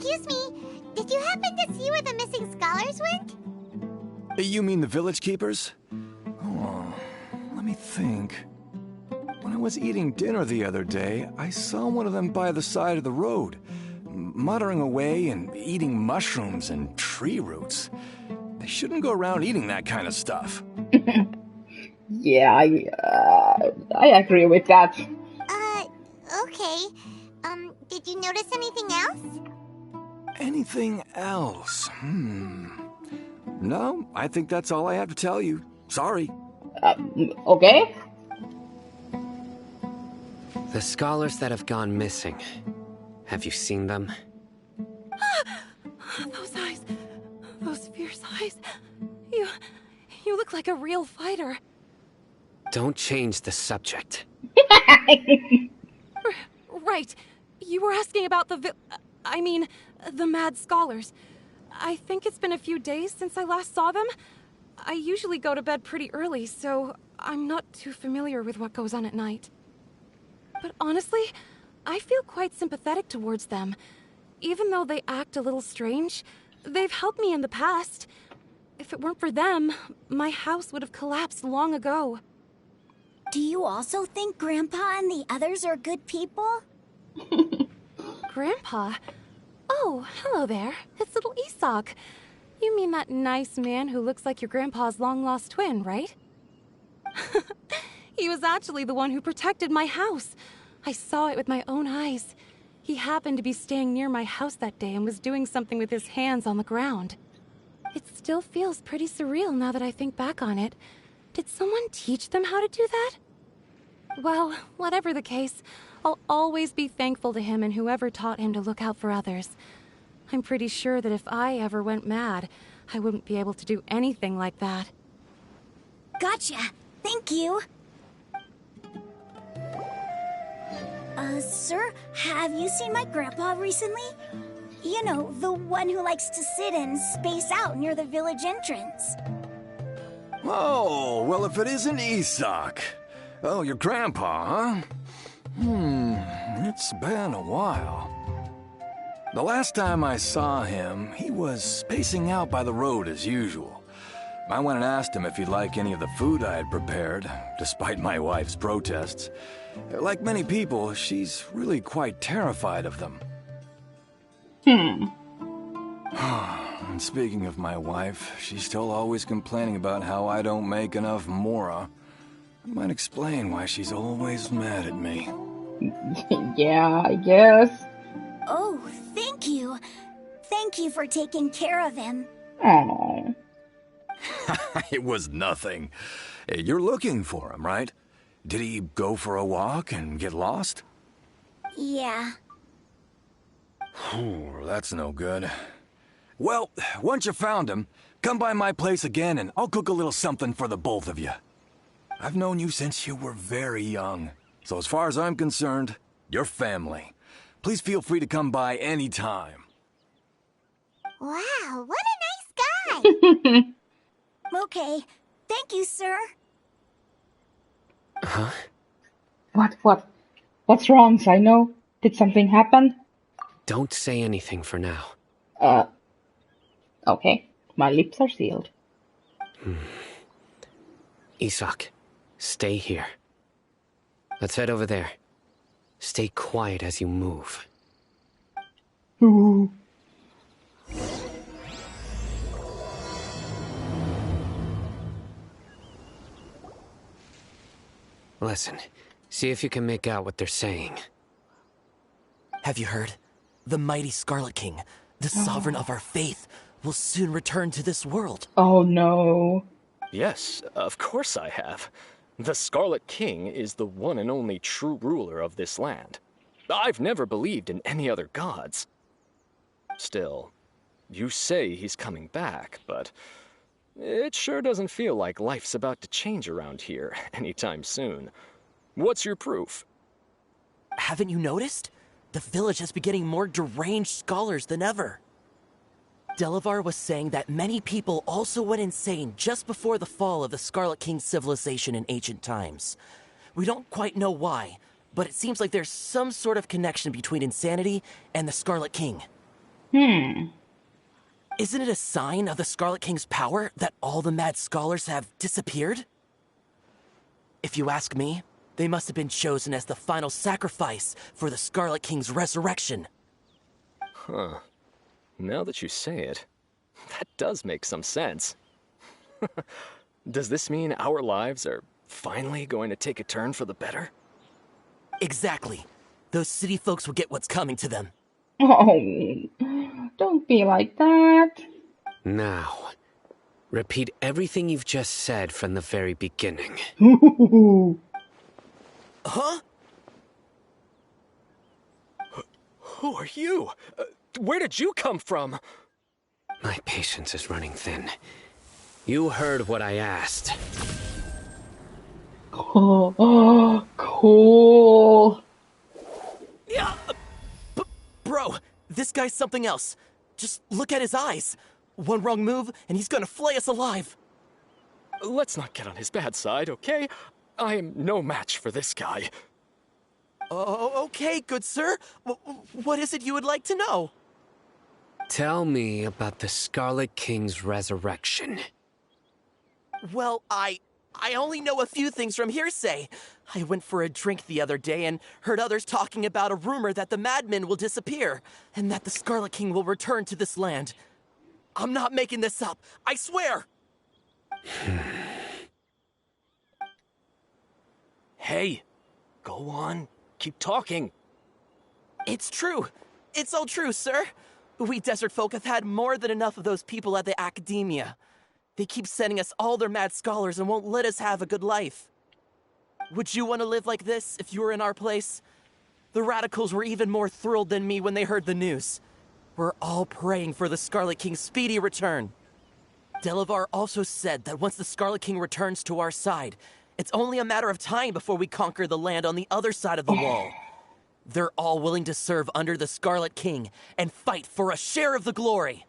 Excuse me, did you happen to see where the missing scholars went? You mean the village keepers? Oh, let me think. When I was eating dinner the other day, I saw one of them by the side of the road, muttering away and eating mushrooms and tree roots. They shouldn't go around eating that kind of stuff. Yeah, I agree with that. Okay. Did you notice anything else? Anything else? No, I think that's all I have to tell you. Sorry. Okay. The scholars that have gone missing. Have you seen them? Those eyes. Those fierce eyes. You look like a real fighter. Don't change the subject. Right. You were asking about the mad scholars. I think it's been a few days since I last saw them. I usually go to bed pretty early, so I'm not too familiar with what goes on at night. But honestly, I feel quite sympathetic towards them. Even though they act a little strange, they've helped me in the past. If it weren't for them, my house would have collapsed long ago. Do you also think Grandpa and the others are good people? Grandpa? Oh, hello there. It's little Isak. You mean that nice man who looks like your grandpa's long-lost twin, right? He was actually the one who protected my house. I saw it with my own eyes. He happened to be staying near my house that day and was doing something with his hands on the ground. It still feels pretty surreal now that I think back on it. Did someone teach them how to do that? Well, whatever the case, I'll always be thankful to him and whoever taught him to look out for others. I'm pretty sure that if I ever went mad, I wouldn't be able to do anything like that. Gotcha. Thank you. Sir, have you seen my grandpa recently? You know, the one who likes to sit and space out near the village entrance. Oh, well, if it isn't Isak. Oh, your grandpa, huh? It's been a while. The last time I saw him, he was spacing out by the road as usual. I went and asked him if he'd like any of the food I had prepared, despite my wife's protests. Like many people, she's really quite terrified of them. And speaking of my wife, she's still always complaining about how I don't make enough mora. That might explain why she's always mad at me. Yeah, I guess. Oh, thank you. Thank you for taking care of him. Oh. It was nothing. You're looking for him, right? Did he go for a walk and get lost? Yeah. That's no good. Well, once you found him, come by my place again and I'll cook a little something for the both of you. I've known you since you were very young, so as far as I'm concerned, you're family. Please feel free to come by any time. Wow, what a nice guy! Okay, thank you, sir. Huh? What's wrong, Sino? Did something happen? Don't say anything for now. Okay. My lips are sealed. Isak, stay here. Let's head over there. Stay quiet as you move. Ooh. Listen, see if you can make out what they're saying. Have you heard? The mighty Scarlet King, the sovereign of our faith, will soon return to this world. Oh no. Yes, of course I have. The Scarlet King is the one and only true ruler of this land. I've never believed in any other gods. Still, you say he's coming back, but it sure doesn't feel like life's about to change around here anytime soon. What's your proof? Haven't you noticed? The village has been getting more deranged scholars than ever. Delavar was saying that many people also went insane just before the fall of the Scarlet King's civilization in ancient times. We don't quite know why, but it seems like there's some sort of connection between insanity and the Scarlet King. Isn't it a sign of the Scarlet King's power that all the mad scholars have disappeared? If you ask me, they must have been chosen as the final sacrifice for the Scarlet King's resurrection. Huh. Now that you say it, that does make some sense. Does this mean our lives are finally going to take a turn for the better? Exactly. Those city folks will get what's coming to them. Oh, don't be like that. Now, repeat everything you've just said from the very beginning. Huh? Who are you? Where did you come from? My patience is running thin. You heard what I asked. Oh, cool. Yeah. Bro, this guy's something else. Just look at his eyes. One wrong move, and he's gonna flay us alive. Let's not get on his bad side, okay? I am no match for this guy. Oh, okay, good sir. What is it you would like to know? Tell me about the Scarlet King's resurrection. Well, I only know a few things from hearsay. I went for a drink the other day and heard others talking about a rumor that the madmen will disappear and that the Scarlet King will return to this land. I'm not making this up, I swear! Hey, go on. Keep talking. It's true. It's all true, sir. We desert folk have had more than enough of those people at the academia. They keep sending us all their mad scholars and won't let us have a good life. Would you want to live like this if you were in our place? The radicals were even more thrilled than me when they heard the news. We're all praying for the Scarlet King's speedy return. Delavar also said that once the Scarlet King returns to our side, it's only a matter of time before we conquer the land on the other side of the wall. They're all willing to serve under the Scarlet King and fight for a share of the glory.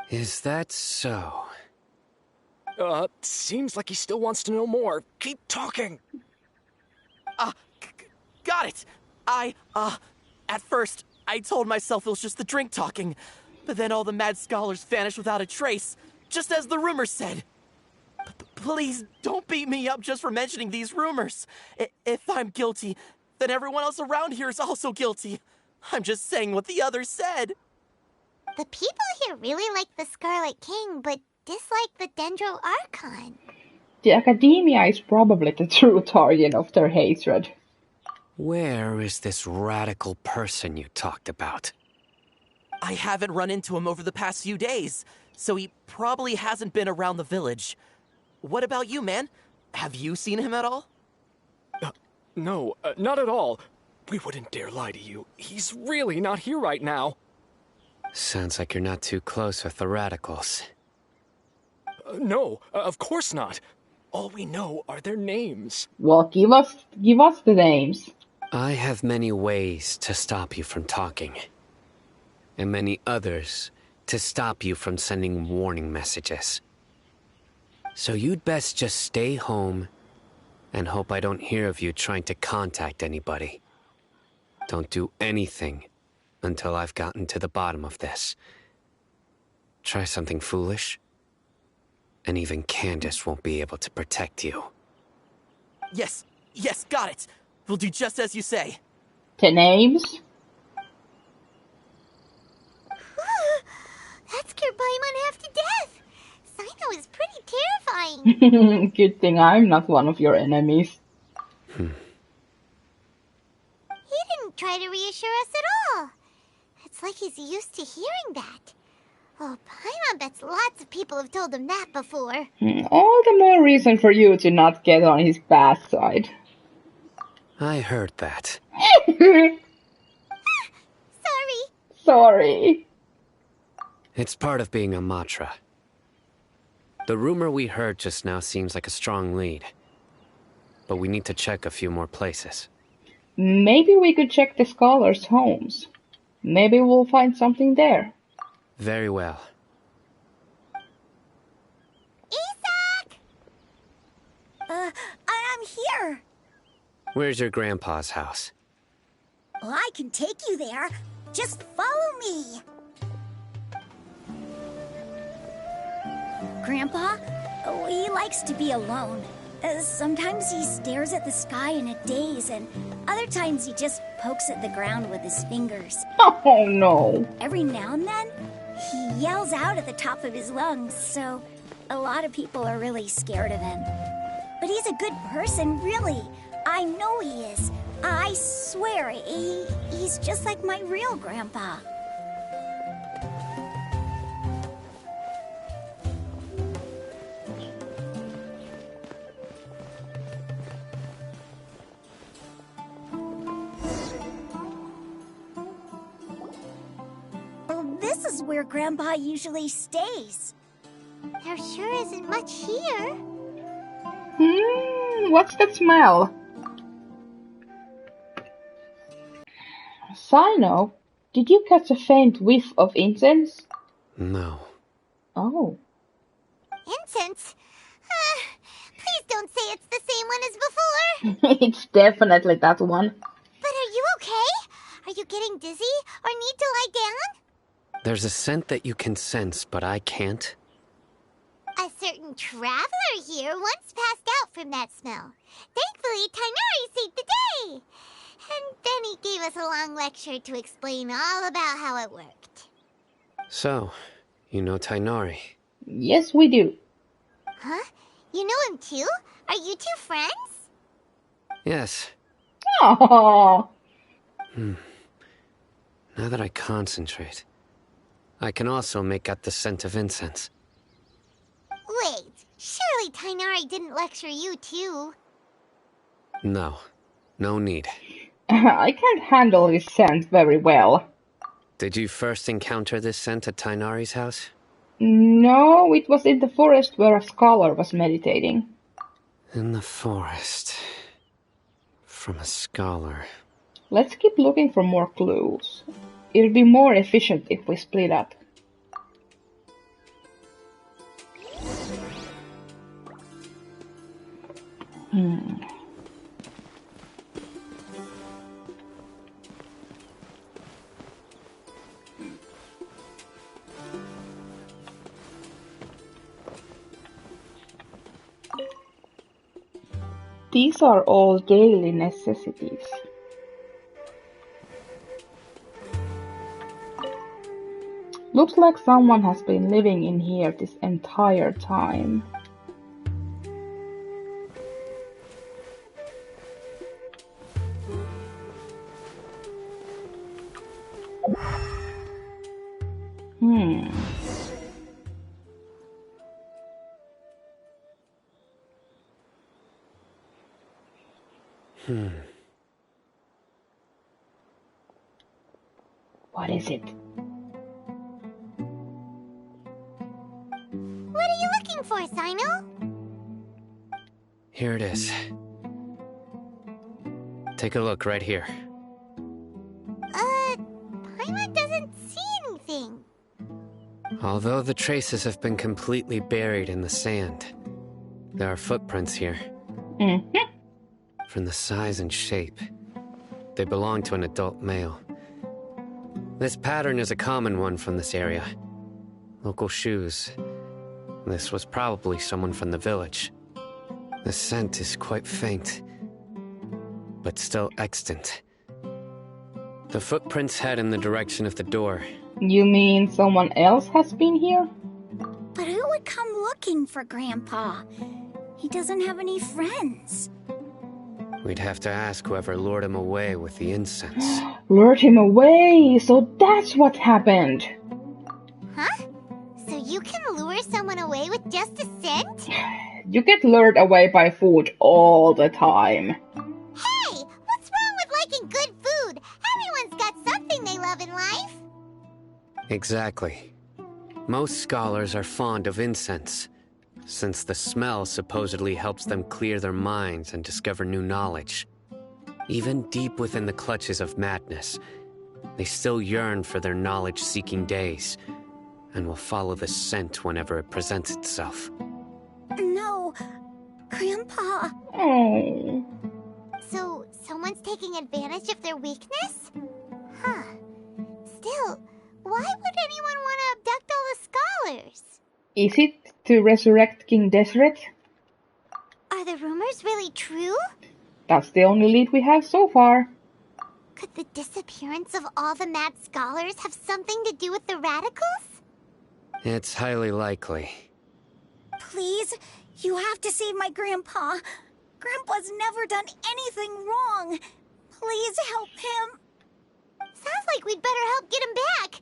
Is that so? Seems like he still wants to know more. Keep talking. Got it. At first, I told myself it was just the drink talking, but then all the mad scholars vanished without a trace, just as the rumors said. Please don't beat me up just for mentioning these rumors. If I'm guilty, then everyone else around here is also guilty. I'm just saying what the others said. The people here really like the Scarlet King, but dislike the Dendro Archon. The academia is probably the true target of their hatred. Where is this radical person you talked about? I haven't run into him over the past few days, so he probably hasn't been around the village. What about you, man? Have you seen him at all? No, not at all. We wouldn't dare lie to you. He's really not here right now. Sounds like you're not too close with the radicals. No, of course not. All we know are their names. Well, give us the names. I have many ways to stop you from talking. And many others to stop you from sending warning messages. So you'd best just stay home and hope I don't hear of you trying to contact anybody. Don't do anything until I've gotten to the bottom of this. Try something foolish, and even Candace won't be able to protect you. Yes, got it. We'll do just as you say. The names? That scared Paimon half to death. Sino is pretty terrifying. Good thing I'm not one of your enemies. He didn't try to reassure us at all. It's like he's used to hearing that. Oh, Paimon bets lots of people have told him that before. All the more reason for you to not get on his bad side. I heard that. Sorry. It's part of being a Matra. The rumor we heard just now seems like a strong lead. But we need to check a few more places. Maybe we could check the scholars' homes. Maybe we'll find something there. Very well. Isak! I'm here. Where's your grandpa's house? Well, I can take you there. Just follow me. Grandpa? Oh, he likes to be alone. Sometimes he stares at the sky in a daze, and other times he just pokes at the ground with his fingers. Oh no. Every now and then, he yells out at the top of his lungs, so a lot of people are really scared of him. But he's a good person, really. I know he is. I swear, he's just like my real grandpa. This is where Grandpa usually stays. There sure isn't much here. What's that smell? Sino, did you catch a faint whiff of incense? No. Oh. Incense? Please don't say it's the same one as before. It's definitely that one. But are you okay? Are you getting dizzy or need to lie down? There's a scent that you can sense, but I can't. A certain traveler here once passed out from that smell. Thankfully, Tighnari saved the day. And then he gave us a long lecture to explain all about how it worked. So, you know Tighnari? Yes, we do. Huh? You know him too? Are you two friends? Yes. Oh. Now that I concentrate, I can also make out the scent of incense. Wait, surely Tighnari didn't lecture you too. No, no need. I can't handle this scent very well. Did you first encounter this scent at Tighnari's house? No, it was in the forest where a scholar was meditating. In the forest. From a scholar. Let's keep looking for more clues. It'll be more efficient if we split up. These are all daily necessities. Looks like someone has been living in here this entire time. What is it? What are you looking for, Sino? Here it is. Take a look right here. Paimon doesn't see anything. Although the traces have been completely buried in the sand, there are footprints here. From the size and shape, they belong to an adult male. This pattern is a common one from this area. Local shoes. This was probably someone from the village. The scent is quite faint, but still extant. The footprints head in the direction of the door. You mean someone else has been here? But who would come looking for Grandpa? He doesn't have any friends. We'd have to ask whoever lured him away with the incense. Lured him away, so that's what happened. Huh? So you can lure someone away with just a scent? You get lured away by food all the time. Hey! What's wrong with liking good food? Everyone's got something they love in life. Exactly. Most scholars are fond of incense, since the smell supposedly helps them clear their minds and discover new knowledge. Even deep within the clutches of madness, they still yearn for their knowledge-seeking days, and will follow the scent whenever it presents itself. No, Grandpa. Oh. So, someone's taking advantage of their weakness? Huh. Still, why would anyone want to abduct all the scholars? Is it to resurrect King Deshret. Are the rumors really true? That's the only lead we have so far. Could the disappearance of all the mad scholars have something to do with the radicals? It's highly likely. Please, you have to save my grandpa. Grandpa's never done anything wrong. Please help him. Sounds like we'd better help get him back.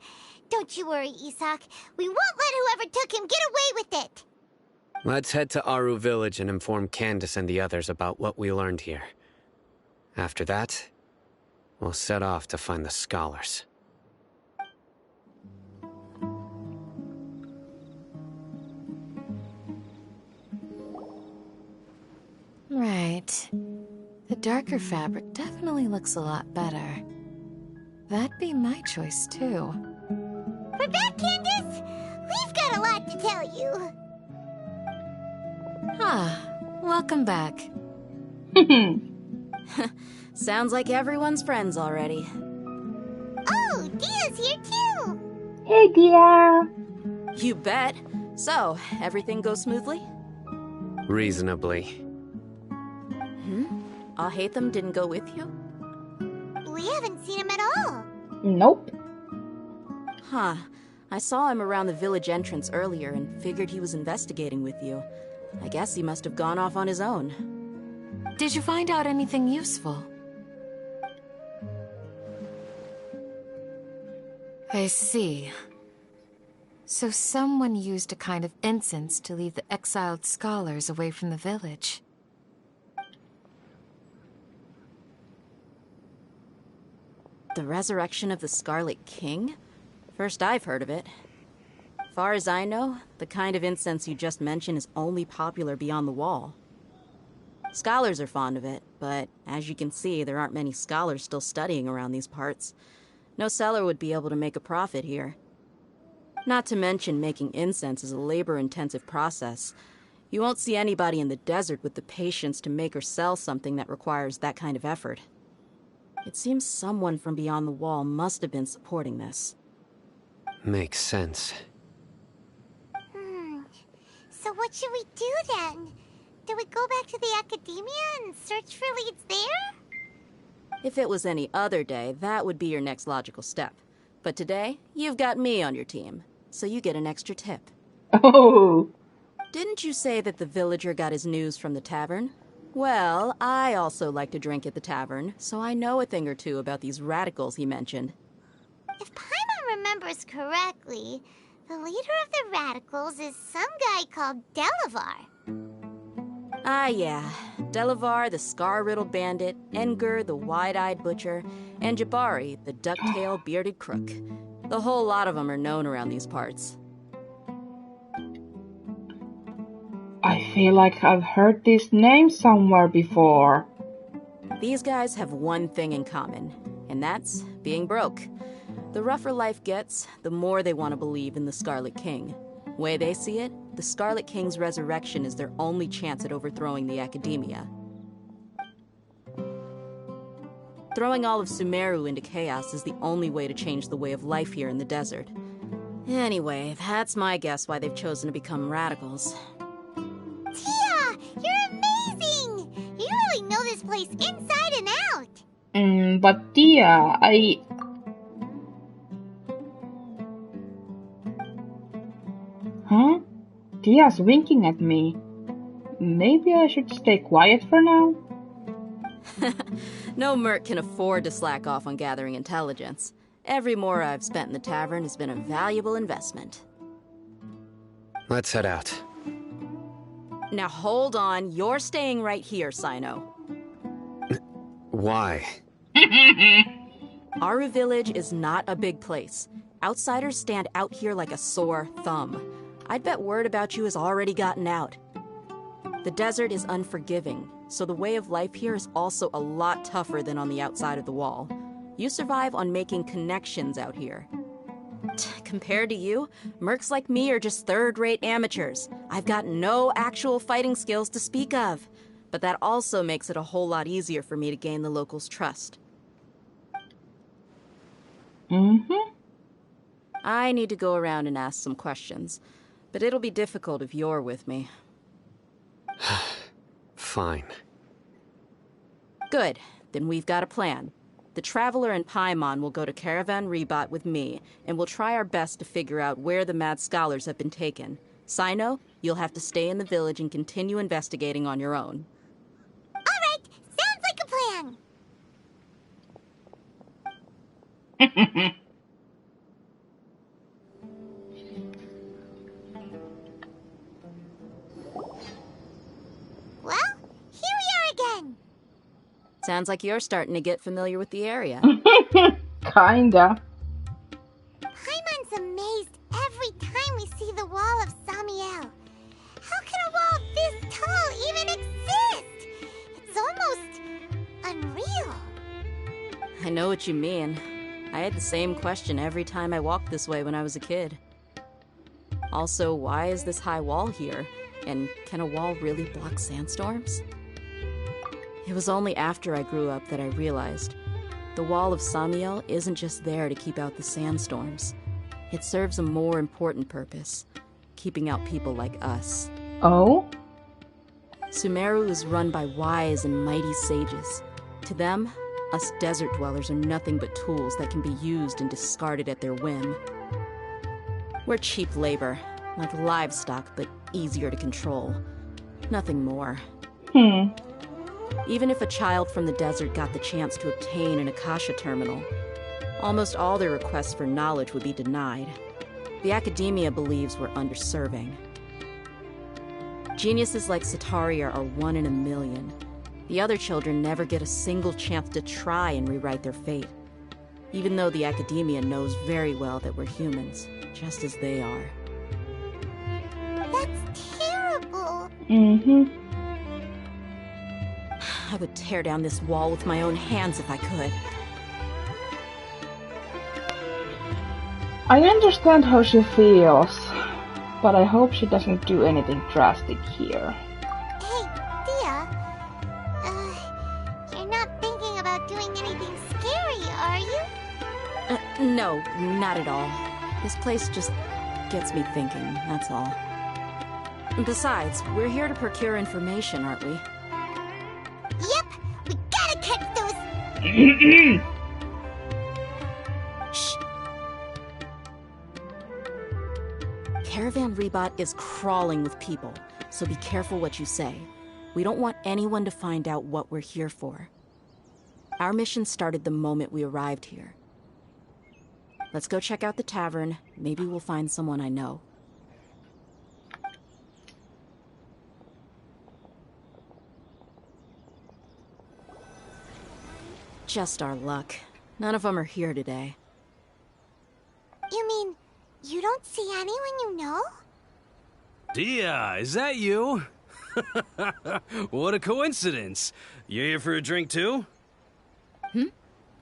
Don't you worry, Isak. We won't let whoever took him get away with it. Let's head to Aru Village and inform Candace and the others about what we learned here. After that, we'll set off to find the scholars. Right. The darker fabric definitely looks a lot better. That'd be my choice, too. We're back, Candace! We've got a lot to tell you. Ah, welcome back. Sounds like everyone's friends already. Oh, Dia's here too! Hey, Dia! You bet. So, everything goes smoothly? Reasonably. Alhaitham didn't go with you? We haven't seen him at all. Nope. Huh. I saw him around the village entrance earlier and figured he was investigating with you. I guess he must have gone off on his own. Did you find out anything useful? I see. So someone used a kind of incense to lead the exiled scholars away from the village. The resurrection of the Scarlet King? First I've heard of it. Far as I know, the kind of incense you just mentioned is only popular beyond the wall. Scholars are fond of it, but as you can see, there aren't many scholars still studying around these parts. No seller would be able to make a profit here. Not to mention making incense is a labor-intensive process. You won't see anybody in the desert with the patience to make or sell something that requires that kind of effort. It seems someone from beyond the wall must have been supporting this. Makes sense. So what should we do then? Do we go back to the academia and search for leads there? If it was any other day, that would be your next logical step. But today, you've got me on your team, so you get an extra tip. Oh! Didn't you say that the villager got his news from the tavern? Well, I also like to drink at the tavern, so I know a thing or two about these radicals he mentioned. If Paimon remembers correctly, the leader of the radicals is some guy called Delavar. Ah, yeah. Delavar, the scar-riddled bandit, Engur, the wide-eyed butcher, and Jabari, the duck-tailed bearded crook. The whole lot of them are known around these parts. I feel like I've heard this name somewhere before. These guys have one thing in common, and that's being broke. The rougher life gets, the more they want to believe in the Scarlet King. Way they see it, the Scarlet King's resurrection is their only chance at overthrowing the academia. Throwing all of Sumeru into chaos is the only way to change the way of life here in the desert. Anyway, that's my guess why they've chosen to become radicals. Tia, you're amazing! You really know this place inside and out. But Dia, Huh? Dia's winking at me. Maybe I should stay quiet for now? No merc can afford to slack off on gathering intelligence. Every more I've spent in the tavern has been a valuable investment. Let's head out. Now hold on, you're staying right here, Sino. Why? Aru Village is not a big place. Outsiders stand out here like a sore thumb. I'd bet word about you has already gotten out. The desert is unforgiving, so the way of life here is also a lot tougher than on the outside of the wall. You survive on making connections out here. Compared to you, mercs like me are just third-rate amateurs. I've got no actual fighting skills to speak of. But that also makes it a whole lot easier for me to gain the locals' trust. I need to go around and ask some questions. But it'll be difficult if you're with me. Fine. Good. Then we've got a plan. The Traveler and Paimon will go to Caravan Rebot with me, and we'll try our best to figure out where the Mad Scholars have been taken. Sino, you'll have to stay in the village and continue investigating on your own. All right, sounds like a plan. Well, here we are again. Sounds like you're starting to get familiar with the area. Kinda. Paimon's amazed every time we see the wall of Samiel. How can a wall this tall even exist? It's almost unreal. I know what you mean. I had the same question every time I walked this way when I was a kid. Also, why is this high wall here? And can a wall really block sandstorms? It was only after I grew up that I realized the wall of Samiel isn't just there to keep out the sandstorms. It serves a more important purpose, keeping out people like us. Oh? Sumeru is run by wise and mighty sages. To them, us desert dwellers are nothing but tools that can be used and discarded at their whim. We're cheap labor, like livestock, but easier to control. Nothing more. Even if a child from the desert got the chance to obtain an Akasha terminal, almost all their requests for knowledge would be denied. The academia believes we're underserving. Geniuses like Sataria are 1 in a million. The other children never get a single chance to try and rewrite their fate, even though the academia knows very well that we're humans, just as they are. That's terrible. I would tear down this wall with my own hands if I could. I understand how she feels, but I hope she doesn't do anything drastic here. Hey, Dia. You're not thinking about doing anything scary, are you? No, not at all. This place just gets me thinking, that's all. Besides, we're here to procure information, aren't we? Yep, we gotta catch those. Shh. Caravan Rebot is crawling with people, so be careful what you say. We don't want anyone to find out what we're here for. Our mission started the moment we arrived here. Let's go check out the tavern. Maybe we'll find someone I know. Just our luck. None of them are here today. You mean, you don't see anyone you know? Dia, is that you? What a coincidence. You here for a drink too?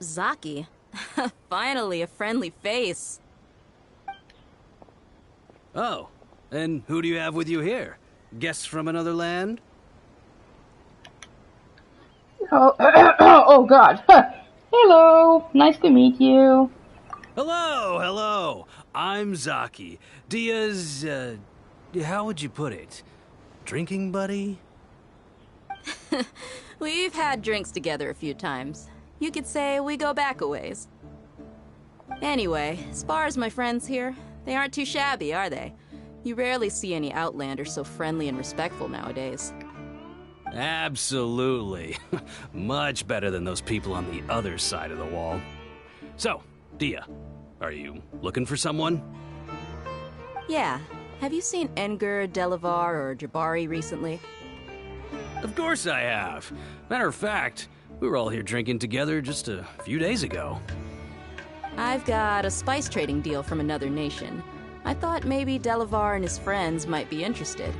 Zaki. Finally, a friendly face. Oh, and who do you have with you here? Guests from another land? Oh, oh God. Hello, nice to meet you. Hello. I'm Zaki. Dia's, how would you put it? Drinking buddy? We've had drinks together a few times. You could say we go back a ways. Anyway, as far as my friends here, they aren't too shabby, are they? You rarely see any Outlanders so friendly and respectful nowadays. Absolutely. Much better than those people on the other side of the wall. So, Dia, are you looking for someone? Yeah. Have you seen Engur, Delavar, or Jabari recently? Of course I have. Matter of fact, we were all here drinking together just a few days ago. I've got a spice trading deal from another nation. I thought maybe Delavar and his friends might be interested.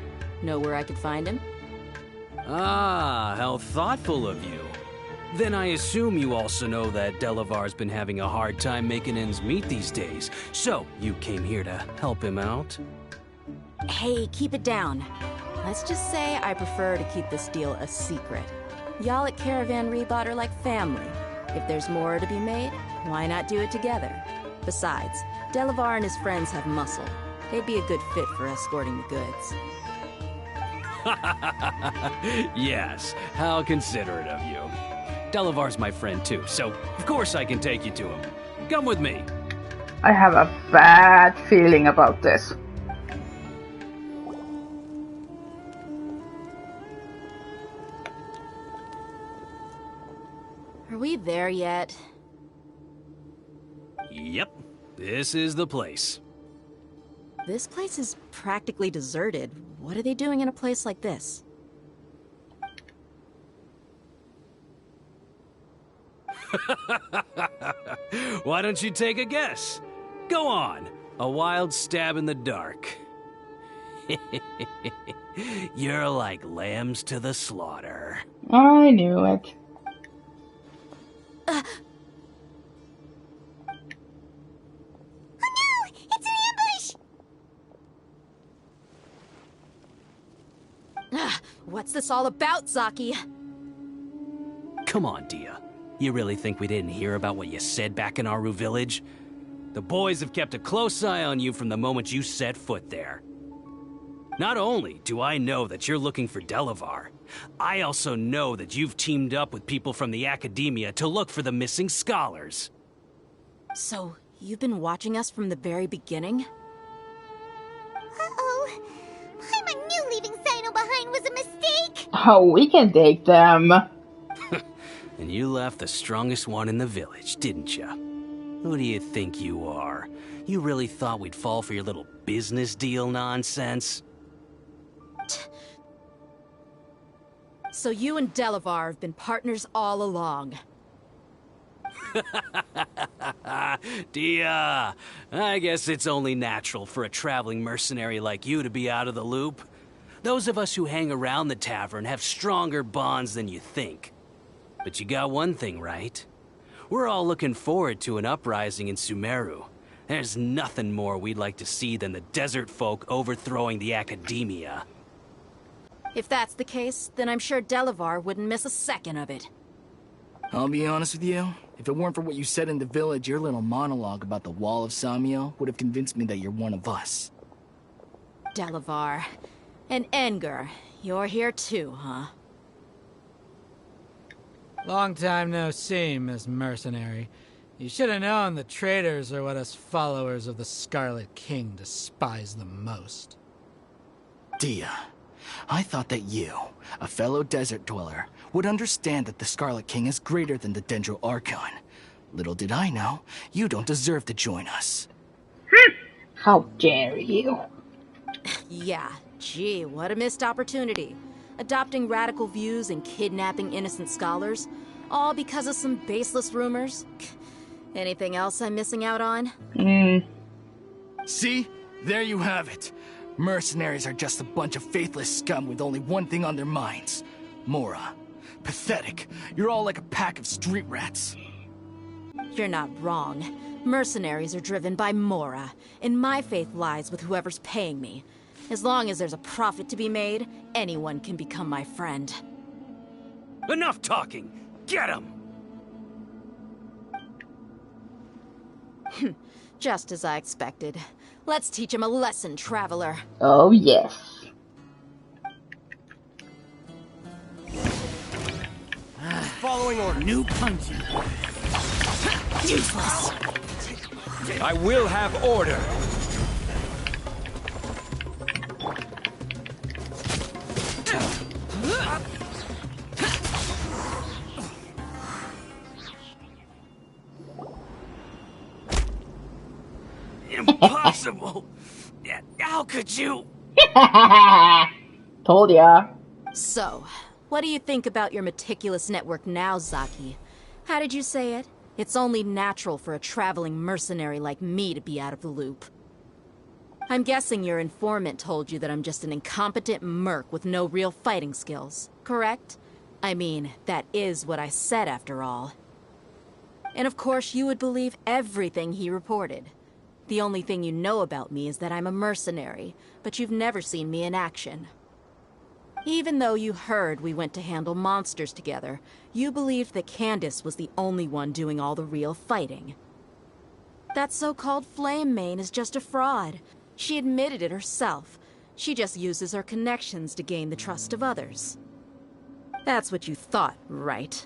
Know where I could find him? Ah, how thoughtful of you. Then I assume you also know that Delavar's been having a hard time making ends meet these days, so you came here to help him out? Hey, keep it down. Let's just say I prefer to keep this deal a secret. Y'all at Caravan Rebot are like family. If there's more to be made, why not do it together? Besides, Delavar and his friends have muscle. They'd be a good fit for escorting the goods. Yes, how considerate of you. Delavar's my friend too, so of course I can take you to him. Come with me. I have a bad feeling about this. Are we there yet? Yep, this is the place. This place is practically deserted. What are they doing in a place like this? Why don't you take a guess? Go on, a wild stab in the dark. You're like lambs to the slaughter. I knew it. What's this all about, Zaki? Come on, Dia. You really think we didn't hear about what you said back in Aru village? The boys have kept a close eye on you from the moment you set foot there. Not only do I know that you're looking for Delavar, I also know that you've teamed up with people from the Academia to look for the missing scholars. So, you've been watching us from the very beginning? Uh-oh. Paimon knew leaving Sino behind was a mistake! Oh, we can take them. And you left the strongest one in the village, didn't you? Who do you think you are? You really thought we'd fall for your little business deal nonsense? So you and Delavar have been partners all along. Dia, I guess it's only natural for a traveling mercenary like you to be out of the loop. Those of us who hang around the tavern have stronger bonds than you think. But you got one thing right. We're all looking forward to an uprising in Sumeru. There's nothing more we'd like to see than the desert folk overthrowing the Academia. If that's the case, then I'm sure Delavar wouldn't miss a second of it. I'll be honest with you. If it weren't for what you said in the village, your little monologue about the Wall of Samiel would have convinced me that you're one of us. Delavar. And Enger, you're here too, huh? Long time no see, Miss Mercenary. You should have known the traitors are what us followers of the Scarlet King despise the most. Dia, I thought that you, a fellow desert dweller, would understand that the Scarlet King is greater than the Dendro Archon. Little did I know, you don't deserve to join us. How dare you? Yeah, gee, what a missed opportunity. Adopting radical views and kidnapping innocent scholars, all because of some baseless rumors. Anything else I'm missing out on? See? There you have it. Mercenaries are just a bunch of faithless scum with only one thing on their minds. Mora. Pathetic. You're all like a pack of street rats. You're not wrong. Mercenaries are driven by Mora, and my faith lies with whoever's paying me. As long as there's a profit to be made, anyone can become my friend. Enough talking! Get him! Just as I expected. Let's teach him a lesson, traveler. Oh, yes. Following order. New punching. Useless. I will have order. Impossible! How could you? Told ya. So, what do you think about your meticulous network now, Zaki? How did you say it? It's only natural for a traveling mercenary like me to be out of the loop. I'm guessing your informant told you that I'm just an incompetent merc with no real fighting skills, correct? I mean, that is what I said after all. And of course you would believe everything he reported. The only thing you know about me is that I'm a mercenary, but you've never seen me in action. Even though you heard we went to handle monsters together, you believed that Candace was the only one doing all the real fighting. That so-called Flame Mane is just a fraud. She admitted it herself. She just uses her connections to gain the trust of others. That's what you thought, right?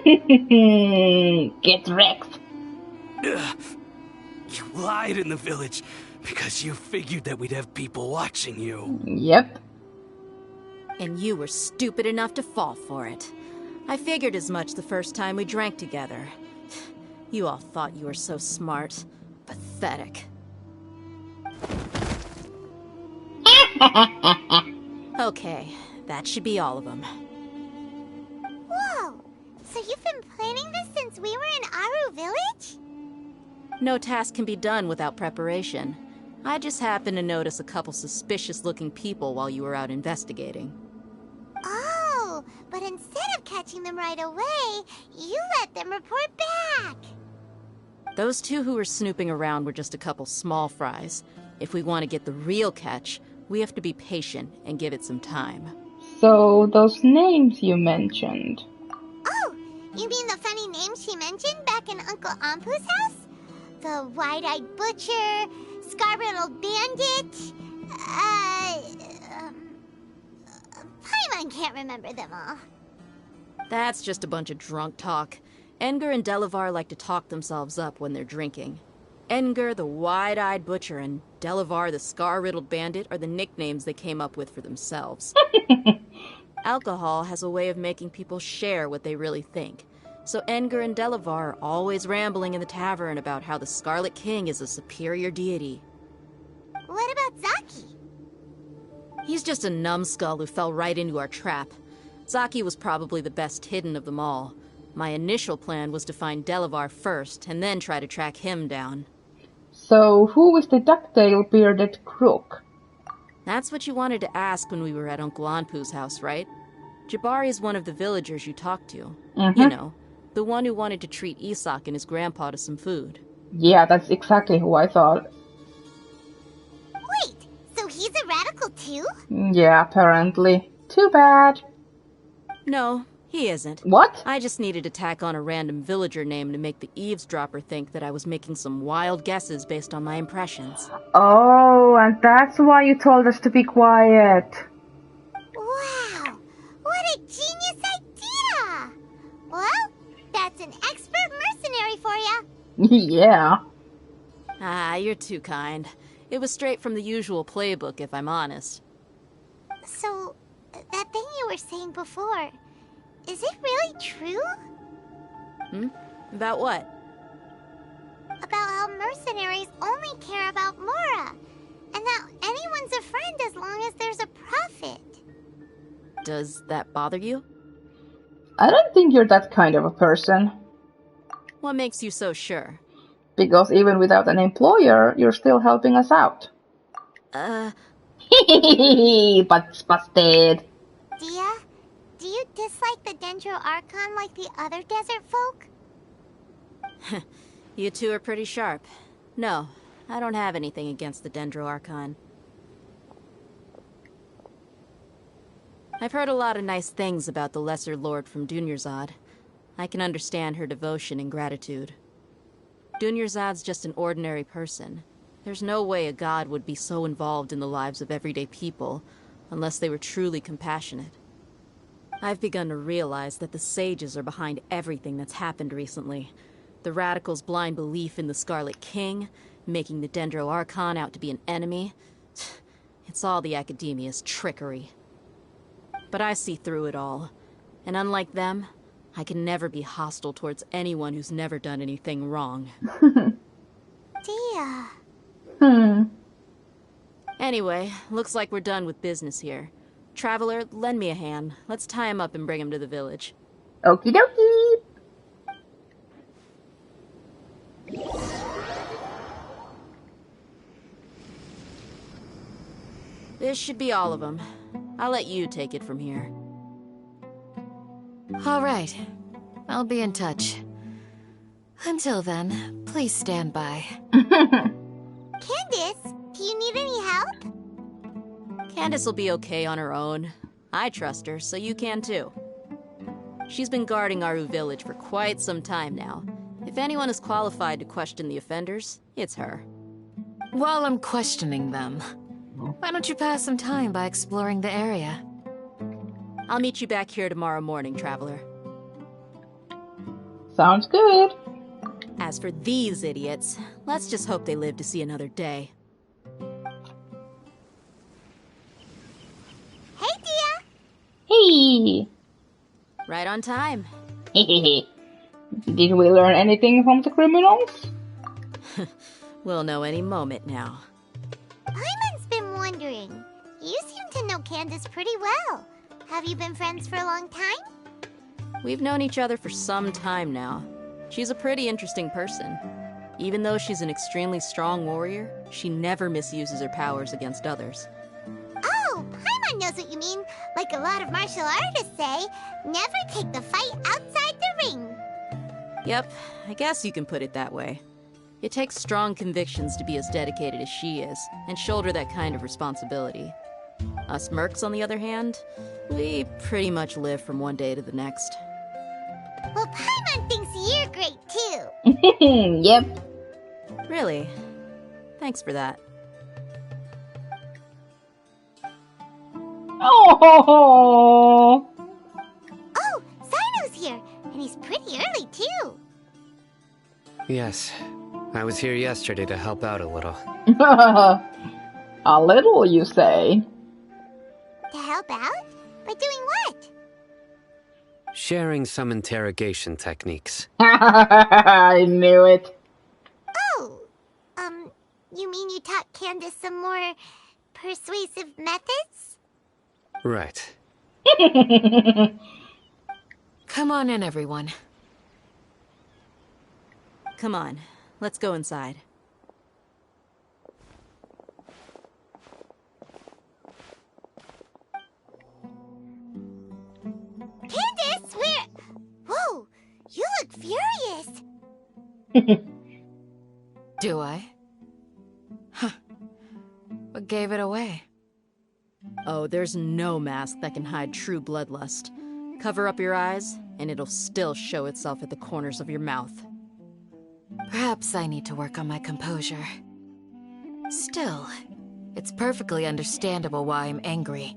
Get wrecked. You lied in the village because you figured that we'd have people watching you. Yep. And you were stupid enough to fall for it. I figured as much the first time we drank together. You all thought you were so smart. Pathetic. Okay, that should be all of them. Whoa! So you've been planning this since we were in Aru Village? No task can be done without preparation. I just happened to notice a couple suspicious-looking people while you were out investigating. Oh, but instead of catching them right away, you let them report back. Those two who were snooping around were just a couple small fries. If we want to get the real catch, we have to be patient and give it some time. So, those names you mentioned. Oh, you mean the funny name she mentioned back in Uncle Ampu's house? The wide-eyed butcher, scar-riddled bandit, Paimon can't remember them all. That's just a bunch of drunk talk. Edgar and Delavar like to talk themselves up when they're drinking. Edgar, the wide-eyed butcher, and Delavar, the scar-riddled bandit, are the nicknames they came up with for themselves. Alcohol has a way of making people share what they really think. So Edgar and Delavar are always rambling in the tavern about how the Scarlet King is a superior deity. What about Zaki? He's just a numbskull who fell right into our trap. Zaki was probably the best hidden of them all. My initial plan was to find Delavar first, and then try to track him down. So, who is the ducktail bearded crook? That's what you wanted to ask when we were at Uncle Anpu's house, right? Jabari is one of the villagers you talked to. Mm-hmm. You know, the one who wanted to treat Isak and his grandpa to some food. Yeah, that's exactly who I thought. Wait, so he's a radical too? Yeah, apparently. Too bad. No, he isn't. What? I just needed to tack on a random villager name to make the eavesdropper think that I was making some wild guesses based on my impressions. Oh, and that's why you told us to be quiet. Wow, what a genius idea! Well, that's an expert mercenary for you. Yeah. Ah, you're too kind. It was straight from the usual playbook, if I'm honest. So, that thing you were saying before, is it really true? About what? About how mercenaries only care about Mora, and that anyone's a friend as long as there's a profit. Does that bother you? I don't think you're that kind of a person. What makes you so sure? Because even without an employer, you're still helping us out. But busted. Dia, do you dislike the Dendro Archon like the other desert folk? You two are pretty sharp. No, I don't have anything against the Dendro Archon. I've heard a lot of nice things about the Lesser Lord from Dunyarzad. I can understand her devotion and gratitude. Dunyarzad's just an ordinary person. There's no way a god would be so involved in the lives of everyday people, unless they were truly compassionate. I've begun to realize that the sages are behind everything that's happened recently. The radicals' blind belief in the Scarlet King, making the Dendro Archon out to be an enemy. It's all the academia's trickery. But I see through it all. And unlike them, I can never be hostile towards anyone who's never done anything wrong. Dia. Anyway, looks like we're done with business here. Traveler, lend me a hand. Let's tie him up and bring him to the village. Okie dokie. This should be all of them. I'll let you take it from here. All right. I'll be in touch. Until then, please stand by. Candace, do you need any help? Candace will be okay on her own. I trust her, so you can too. She's been guarding Aru Village for quite some time now. If anyone is qualified to question the offenders, it's her. While I'm questioning them, why don't you pass some time by exploring the area? I'll meet you back here tomorrow morning, Traveler. Sounds good. As for these idiots, let's just hope they live to see another day. Hey, Dia! Hey! Right on time. Did we learn anything from the criminals? We'll know any moment now. Iman's been wondering. You seem to know Candace pretty well. Have you been friends for a long time? We've known each other for some time now. She's a pretty interesting person. Even though she's an extremely strong warrior, she never misuses her powers against others. Oh, Paimon knows what you mean. Like a lot of martial artists say, never take the fight outside the ring. Yep, I guess you can put it that way. It takes strong convictions to be as dedicated as she is, and shoulder that kind of responsibility. Us mercs, on the other hand, we pretty much live from one day to the next. Well, Paimon thinks you're great too. Yep. Really? Thanks for that. Oh! Oh, Sino's here, and he's pretty early too. Yes, I was here yesterday to help out a little. A little, you say? To help out? By doing what? Sharing some interrogation techniques. I knew it. Oh, you mean you taught Candace some more persuasive methods? Right. Come on in, everyone. Come on, let's go inside. Candace, where... Whoa, you look furious. Do I? Huh. What gave it away? Oh, there's no mask that can hide true bloodlust. Cover up your eyes, and it'll still show itself at the corners of your mouth. Perhaps I need to work on my composure. Still, it's perfectly understandable why I'm angry.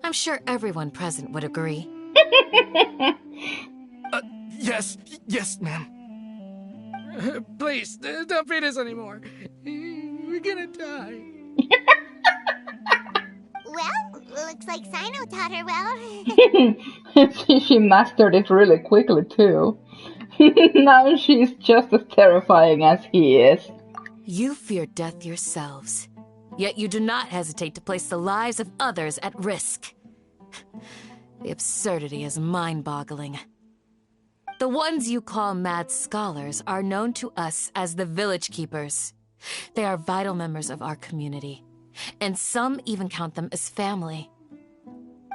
I'm sure everyone present would agree. Yes, ma'am. Please, don't feed us anymore. We're gonna die. Well, looks like Sino taught her well. She mastered it really quickly, too. Now she's just as terrifying as he is. You fear death yourselves, yet you do not hesitate to place the lives of others at risk. The absurdity is mind-boggling. The ones you call mad scholars are known to us as the Village Keepers. They are vital members of our community, and some even count them as family.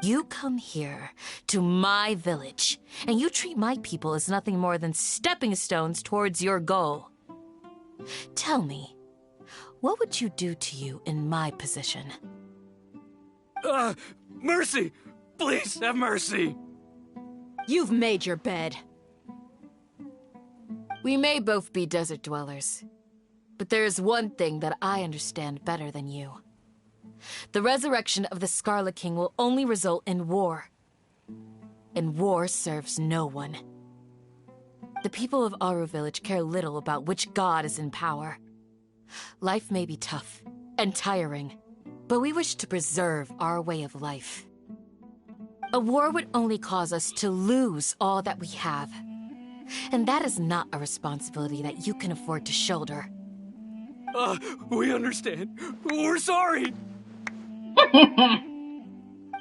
You come here, to my village, and you treat my people as nothing more than stepping stones towards your goal. Tell me, what would you do to you in my position? Mercy! Please, have mercy! You've made your bed. We may both be desert dwellers, but there is one thing that I understand better than you. The resurrection of the Scarlet King will only result in war. And war serves no one. The people of Aru Village care little about which god is in power. Life may be tough and tiring, but we wish to preserve our way of life. A war would only cause us to lose all that we have. And that is not a responsibility that you can afford to shoulder. We understand. We're sorry!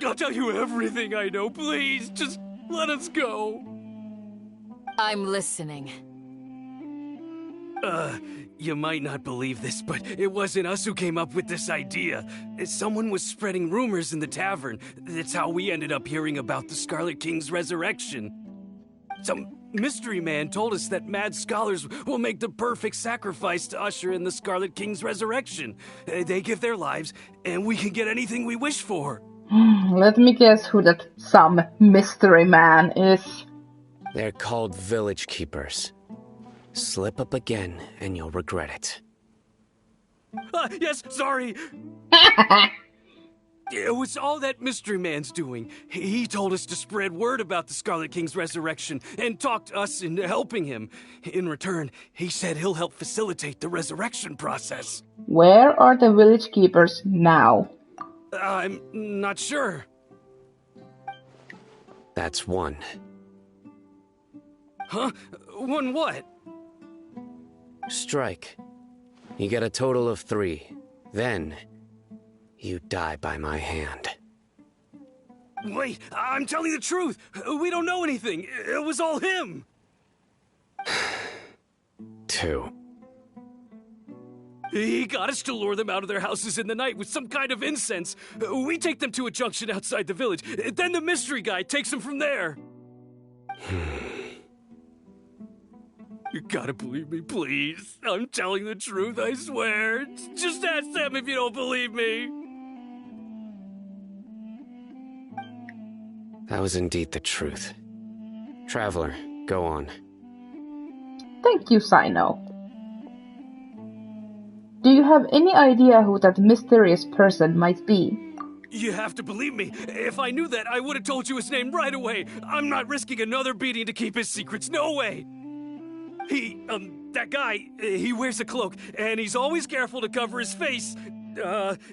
I'll tell you everything I know, please. Just let us go. I'm listening. You might not believe this, but it wasn't us who came up with this idea. Someone was spreading rumors in the tavern. That's how we ended up hearing about the Scarlet King's resurrection. Some mystery man told us that mad scholars will make the perfect sacrifice to usher in the Scarlet King's resurrection. They give their lives, and we can get anything we wish for. Let me guess who that some mystery man is. They're called Village Keepers. Slip up again, and you'll regret it. Yes, sorry. It was all that mystery man's doing. He told us to spread word about the Scarlet King's resurrection and talked us into helping him. In return, he said he'll help facilitate the resurrection process. Where are the village keepers now? I'm not sure. That's one. Huh? One what? Strike. You get a total of 3. Then, you die by my hand. Wait, I'm telling the truth. We don't know anything. It was all him. 2. He got us to lure them out of their houses in the night with some kind of incense. We take them to a junction outside the village. Then the mystery guy takes them from there. You gotta believe me, please. I'm telling the truth, I swear. Just ask them if you don't believe me. That was indeed the truth. Traveler, go on. Thank you, Sino. Do you have any idea who that mysterious person might be? You have to believe me. If I knew that, I would have told you his name right away. I'm not risking another beating to keep his secrets. No way. That guy, he wears a cloak, and he's always careful to cover his face.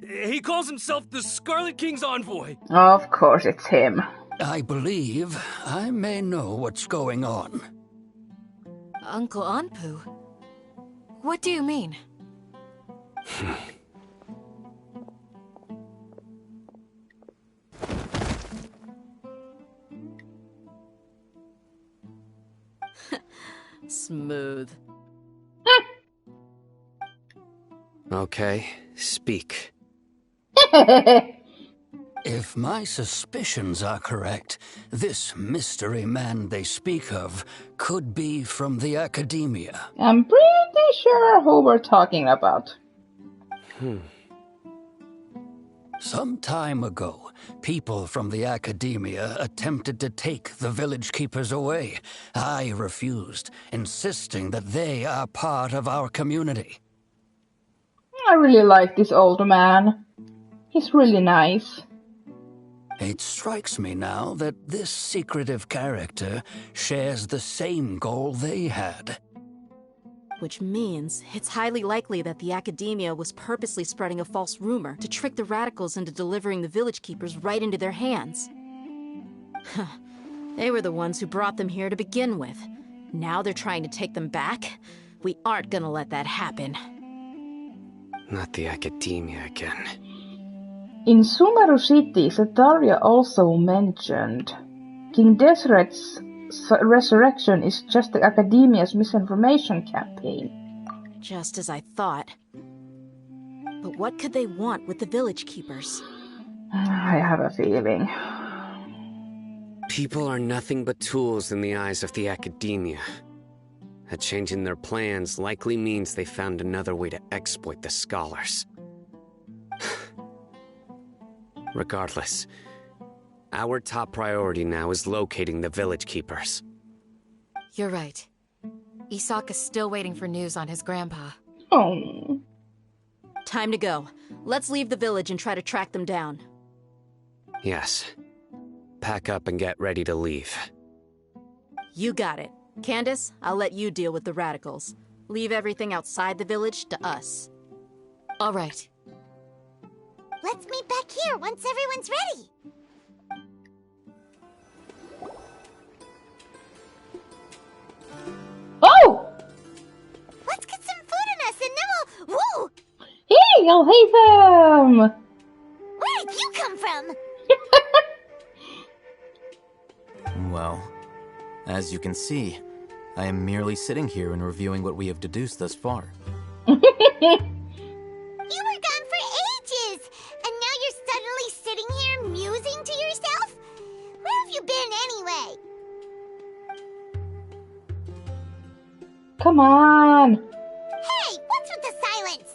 He calls himself the Scarlet King's envoy. Of course it's him. I believe I may know what's going on. Uncle Anpu? What do you mean? Smooth. Okay, speak. If my suspicions are correct, this mystery man they speak of could be from the Academia. I'm pretty sure who we're talking about. Some time ago, people from the Academia attempted to take the village keepers away. I refused, insisting that they are part of our community. I really like this old man. He's really nice. It strikes me now that this secretive character shares the same goal they had. Which means it's highly likely that the Academia was purposely spreading a false rumor to trick the radicals into delivering the village keepers right into their hands. They were the ones who brought them here to begin with. Now they're trying to take them back? We aren't gonna let that happen. Not the Academia again. In Sumeru City, Zetaria also mentioned King Deshret's resurrection is just the Academia's misinformation campaign. Just as I thought. But what could they want with the village keepers? I have a feeling. People are nothing but tools in the eyes of the Academia. A change in their plans likely means they found another way to exploit the scholars. Regardless, our top priority now is locating the village keepers. You're right. Isak is still waiting for news on his grandpa. Oh. Time to go. Let's leave the village and try to track them down. Yes. Pack up and get ready to leave. You got it. Candace, I'll let you deal with the radicals. Leave everything outside the village to us. All right. Let's meet back here once everyone's ready. Oh! Let's get some food in us and then we'll... Woo! Hey, I'll hate them! Where did you come from? Well, as you can see, I am merely sitting here and reviewing what we have deduced thus far. You were gone for ages, and now you're suddenly sitting here musing to yourself? Where have you been anyway? Come on! Hey, what's with the silence?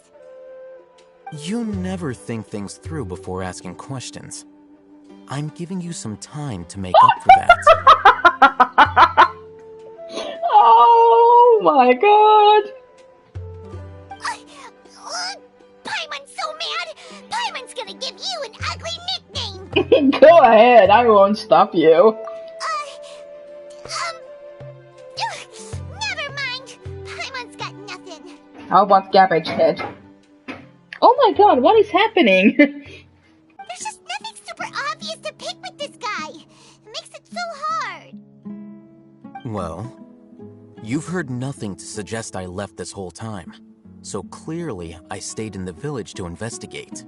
You never think things through before asking questions. I'm giving you some time to make up for that. Oh my god! give you an ugly nickname. Go ahead, I won't stop you. Never mind. Paimon's got nothing. How about Cabbage Head? Oh my god, what is happening? There's just nothing super obvious to pick with this guy. It makes it so hard. Well, you've heard nothing to suggest I left this whole time. So clearly, I stayed in the village to investigate.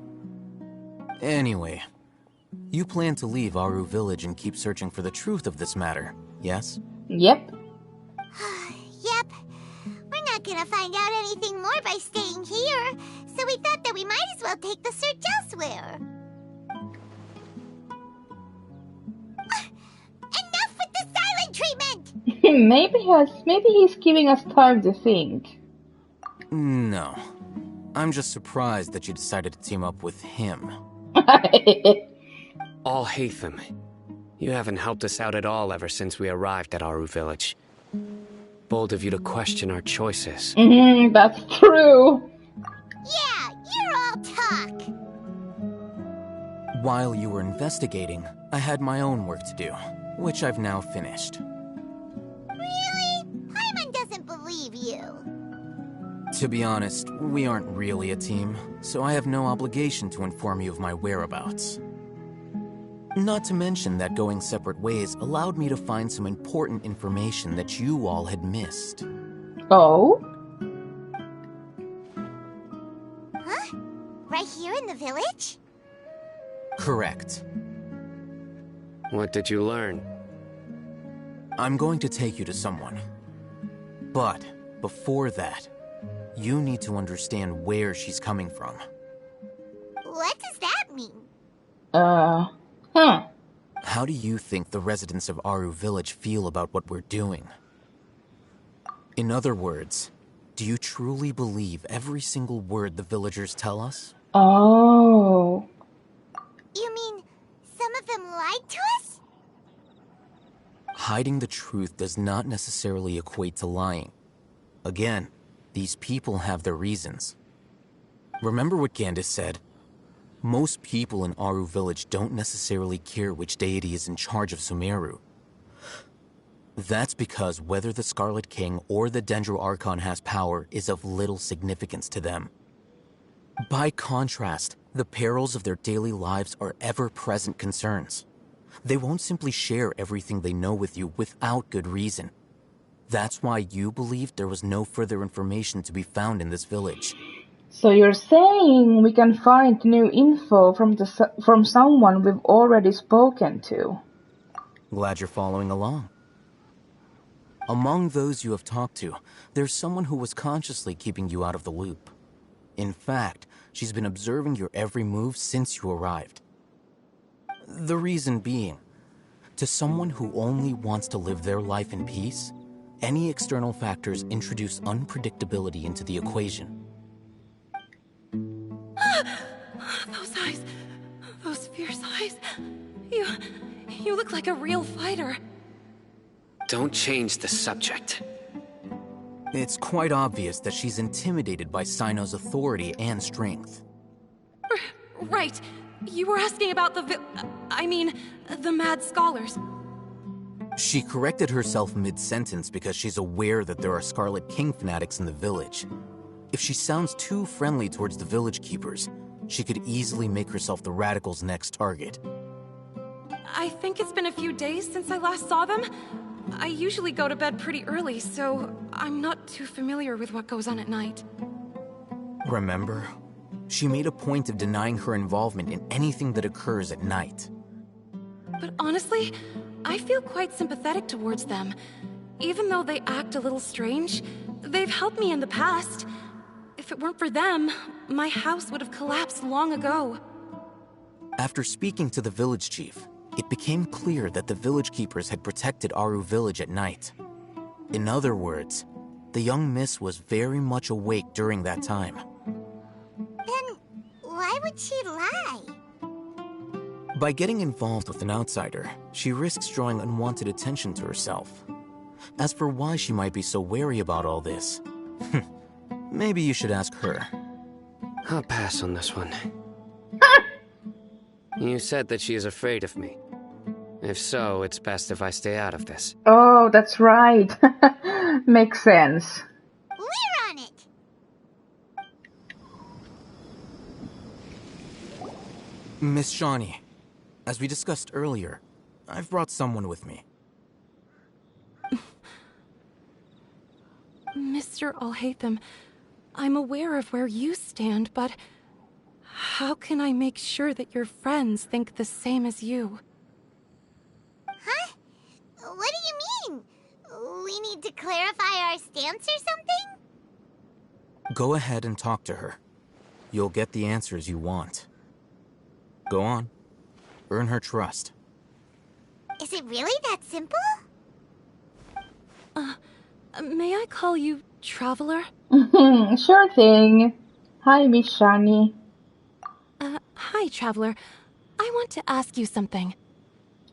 Anyway, you plan to leave Aru Village and keep searching for the truth of this matter, yes? Yep. Yep. We're not gonna find out anything more by staying here, so we thought that we might as well take the search elsewhere. Enough with the silent treatment! maybe he's giving us time to think. No. I'm just surprised that you decided to team up with him. Alhaitham, you haven't helped us out at all ever since we arrived at Aru Village. Bold of you to question our choices. That's true. Yeah, you're all talk. While you were investigating, I had my own work to do, which I've now finished. Really? Paimon doesn't believe you. To be honest, we aren't really a team, so I have no obligation to inform you of my whereabouts. Not to mention that going separate ways allowed me to find some important information that you all had missed. Oh? Huh? Right here in the village? Correct. What did you learn? I'm going to take you to someone. But before that, you need to understand where she's coming from. What does that mean? How do you think the residents of Aru Village feel about what we're doing? In other words, do you truly believe every single word the villagers tell us? Oh. You mean some of them lied to us? Hiding the truth does not necessarily equate to lying. Again, these people have their reasons. Remember what Gandis said? Most people in Aru Village don't necessarily care which deity is in charge of Sumeru. That's because whether the Scarlet King or the Dendro Archon has power is of little significance to them. By contrast, the perils of their daily lives are ever-present concerns. They won't simply share everything they know with you without good reason. That's why you believed there was no further information to be found in this village. So you're saying we can find new info from someone we've already spoken to? Glad you're following along. Among those you have talked to, there's someone who was consciously keeping you out of the loop. In fact, she's been observing your every move since you arrived. The reason being, to someone who only wants to live their life in peace, any external factors introduce unpredictability into the equation. Those eyes. Those fierce eyes. You look like a real fighter. Don't change the subject. It's quite obvious that she's intimidated by Sino's authority and strength. Right. You were asking about the mad scholars. She corrected herself mid-sentence because she's aware that there are Scarlet King fanatics in the village. If she sounds too friendly towards the village keepers, she could easily make herself the radicals' next target. I think it's been a few days since I last saw them. I usually go to bed pretty early, so I'm not too familiar with what goes on at night. Remember? She made a point of denying her involvement in anything that occurs at night. But honestly, I feel quite sympathetic towards them. Even though they act a little strange, they've helped me in the past. If it weren't for them, my house would have collapsed long ago. After speaking to the village chief, it became clear that the village keepers had protected Aru Village at night. In other words, the young miss was very much awake during that time. Then why would she lie? By getting involved with an outsider, she risks drawing unwanted attention to herself. As for why she might be so wary about all this, maybe you should ask her. I'll pass on this one. You said that she is afraid of me. If so, it's best if I stay out of this. Oh, that's right. Makes sense. We're on it! Miss Shawnee, as we discussed earlier, I've brought someone with me. Mr. Alhaitham, I'm aware of where you stand, but how can I make sure that your friends think the same as you? Huh? What do you mean? We need to clarify our stance or something? Go ahead and talk to her. You'll get the answers you want. Go on. Earn her trust. Is it really that simple? May I call you Traveler? Sure thing. Hi, Miss Shani. Hi, Traveler. I want to ask you something.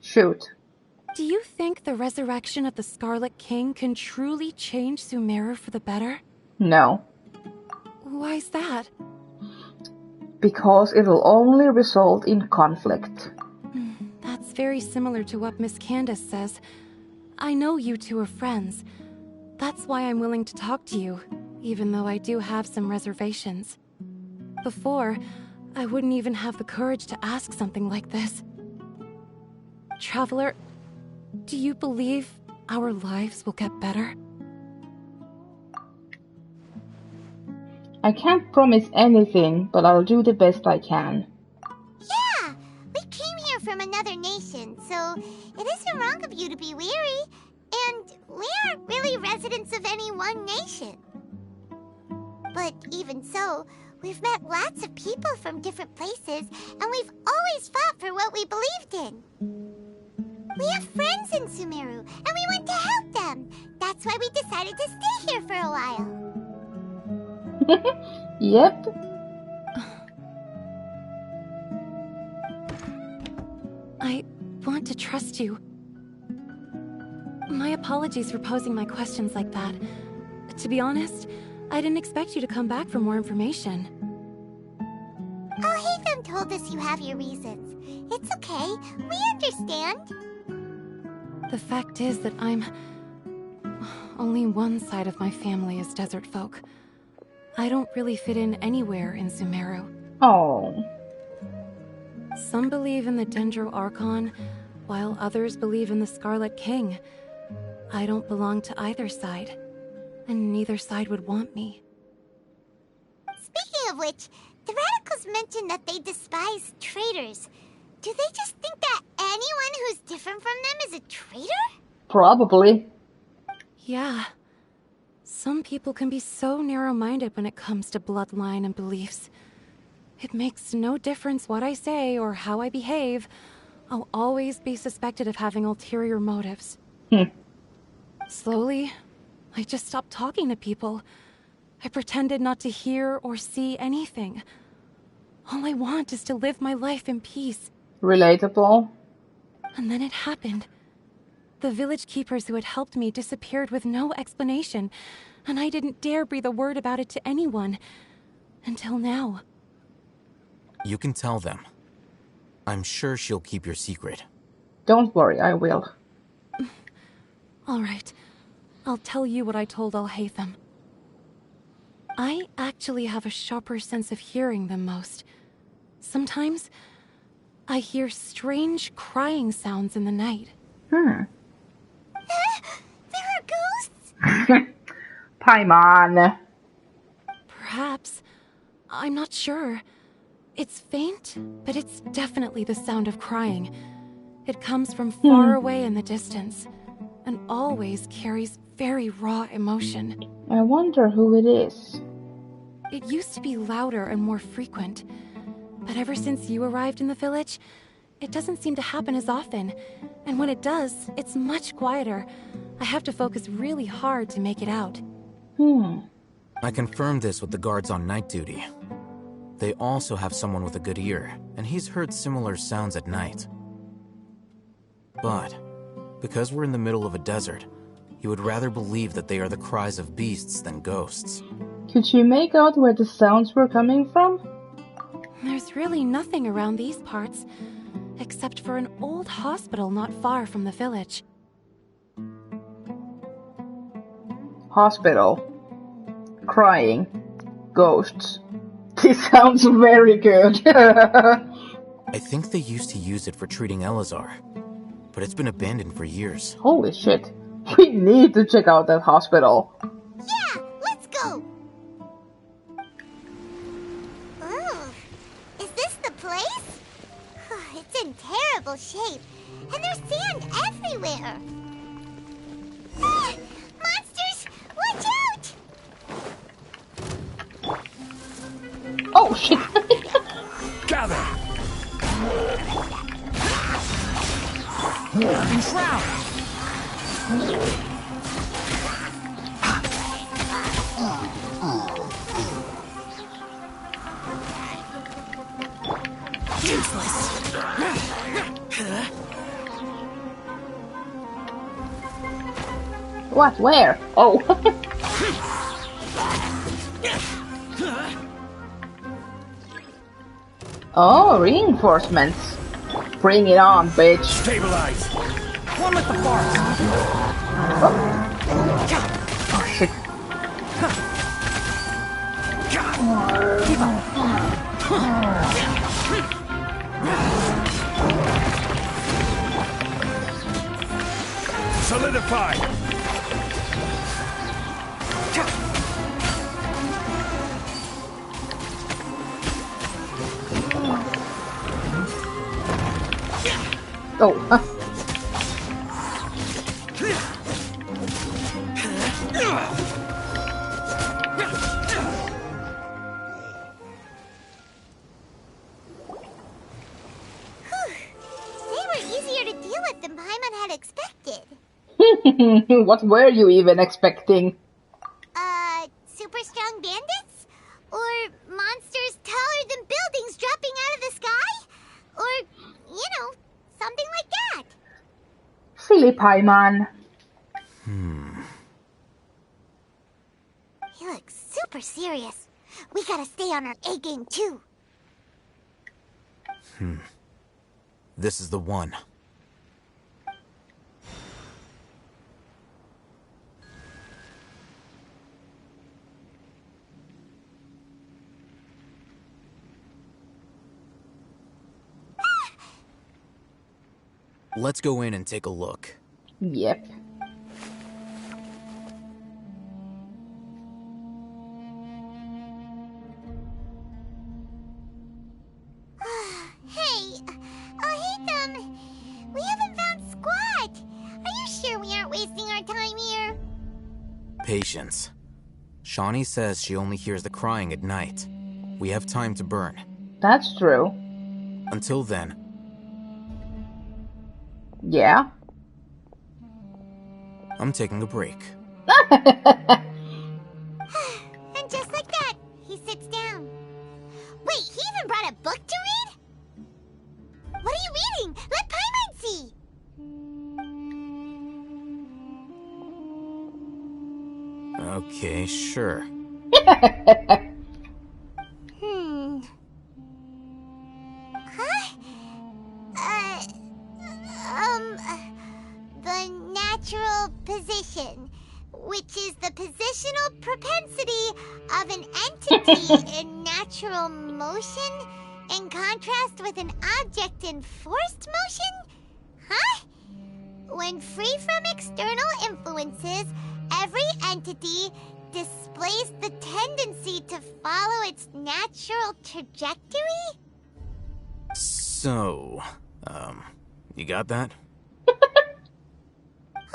Shoot. Do you think the resurrection of the Scarlet King can truly change Sumeru for the better? No. Why's that? Because it'll only result in conflict. That's very similar to what Miss Candace says. I know you two are friends. That's why I'm willing to talk to you, even though I do have some reservations. Before, I wouldn't even have the courage to ask something like this. Traveler, do you believe our lives will get better? I can't promise anything, but I'll do the best I can. Yeah! We came here from another nation, so it isn't wrong of you to be weary. And we aren't really residents of any one nation. But even so, we've met lots of people from different places, and we've always fought for what we believed in. We have friends in Sumeru, and we want to help them. That's why we decided to stay here for a while. Yep. I want to trust you. My apologies for posing my questions like that. To be honest, I didn't expect you to come back for more information. Alhaitham told us you have your reasons. It's okay. We understand. The fact is that only one side of my family is desert folk. I don't really fit in anywhere in Sumeru. Oh. Some believe in the Dendro Archon, while others believe in the Scarlet King. I don't belong to either side, and neither side would want me. Speaking of which, the radicals mentioned that they despise traitors. Do they just think that anyone who's different from them is a traitor? Probably. Yeah. Some people can be so narrow-minded when it comes to bloodline and beliefs. It makes no difference what I say or how I behave. I'll always be suspected of having ulterior motives. Slowly, I just stopped talking to people. I pretended not to hear or see anything. All I want is to live my life in peace. Relatable. And then it happened. The village keepers who had helped me disappeared with no explanation, and I didn't dare breathe a word about it to anyone. Until now. You can tell them. I'm sure she'll keep your secret. Don't worry, I will. All right. I'll tell you what I told Alhaitham. I actually have a sharper sense of hearing than most. Sometimes, I hear strange crying sounds in the night. There are ghosts? Paimon. Perhaps. I'm not sure. It's faint, but it's definitely the sound of crying. It comes from far away in the distance, and always carries very raw emotion. I wonder who it is. It used to be louder and more frequent, but ever since you arrived in the village, it doesn't seem to happen as often, and when it does, it's much quieter. I have to focus really hard to make it out. I confirmed this with the guards on night duty. They also have someone with a good ear, and he's heard similar sounds at night. But, because we're in the middle of a desert, he would rather believe that they are the cries of beasts than ghosts. Could you make out where the sounds were coming from? There's really nothing around these parts, except for an old hospital not far from the village. Hospital. Crying. Ghosts. This sounds very good. I think they used to use it for treating Elazar, but it's been abandoned for years. Holy shit. We need to check out that hospital. Yeah, let's go! Ooh, is this the place? It's in terrible shape, and there's sand everywhere. Ah, monsters, watch out! Oh shit! Gather! Enshroud! What? Where? Oh. Oh, reinforcements. Bring it on, bitch. Stabilize! One with the forest! Oh shit. Keep up! Solidify! Oh. What were you even expecting? Super strong bandits? Or monsters taller than buildings dropping out of the sky? Or, you know, something like that. Silly Paimon. He looks super serious. We gotta stay on our A game too. This is the one. Let's go in and take a look. Yep. Hey, Ohitham, we haven't found squat. Are you sure we aren't wasting our time here? Patience. Shawnee says she only hears the crying at night. We have time to burn. That's true. Until then. Yeah. I'm taking a break. And just like that, he sits down. Wait, he even brought a book to read? What are you reading? Let Paimon see! Okay, sure. The natural position, which is the positional propensity of an entity in natural motion, in contrast with an object in forced motion? Huh? When free from external influences, every entity displays the tendency to follow its natural trajectory? So, you got that?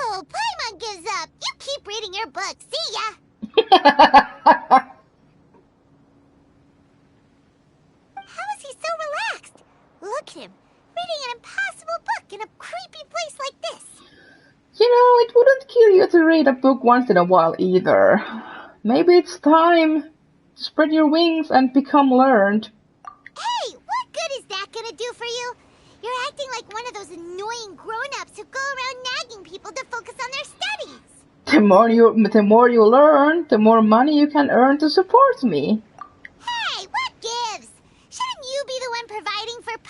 Oh, Paimon gives up. You keep reading your book. See ya. How is he so relaxed? Look at him, reading an impossible book in a creepy place like this. You know, it wouldn't kill you to read a book once in a while either. Maybe it's time to spread your wings and become learned. Hey, what good is that gonna do for you? You're acting like one of those annoying grown-ups who go around nagging people to focus on their studies. The more you learn, the more money you can earn to support me. Hey, what gives? Shouldn't you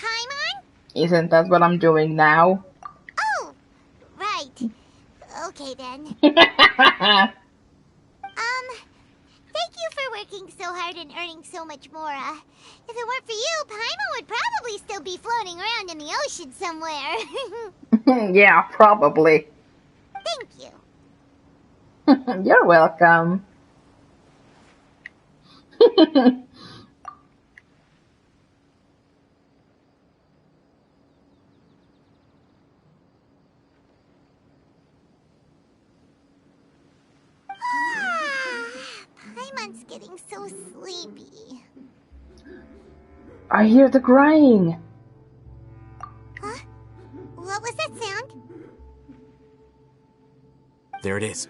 Paimon? Isn't that what I'm doing now? Oh, right. Okay then. Thank you for working so hard and earning so much more. If it weren't for you, Paimon would probably still be floating around in the ocean somewhere. Yeah, probably. Thank you. You're welcome. Paimon's getting so sleepy. I hear the crying. Huh? What was that sound? There it is.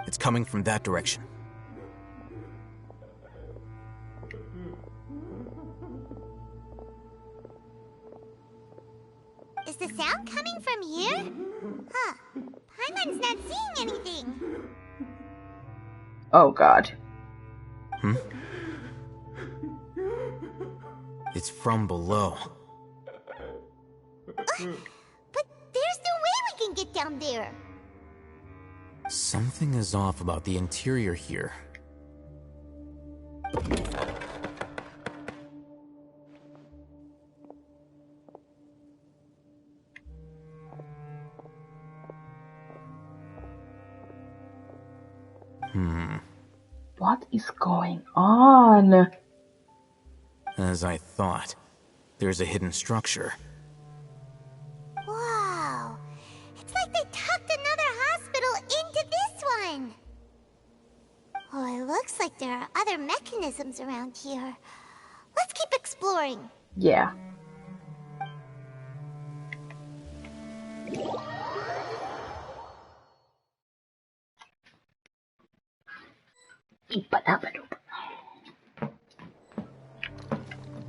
It's coming from that direction. Is the sound coming from here? Huh. Paimon's not seeing anything. Oh god. It's from below. But there's no way we can get down there. Something is off about the interior here. What is going on? As I thought, there's a hidden structure. Wow. It's like they tucked another hospital into this one. Oh, it looks like there are other mechanisms around here. Let's keep exploring. Yeah.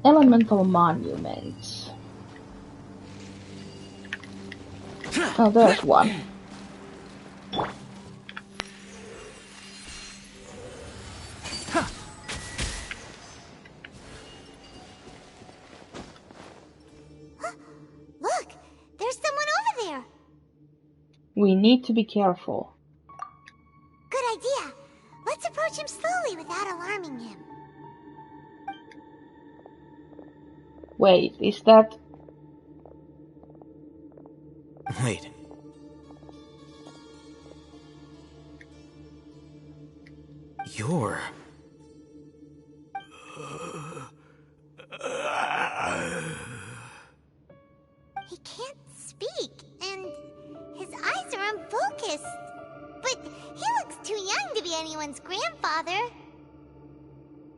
Elemental monuments. Oh, there's one. Look, there's someone over there. We need to be careful. Good idea. Let's approach him slowly without alarming him. Wait, is that... Wait. You're... He can't speak, and his eyes are unfocused. But he looks too young to be anyone's grandfather.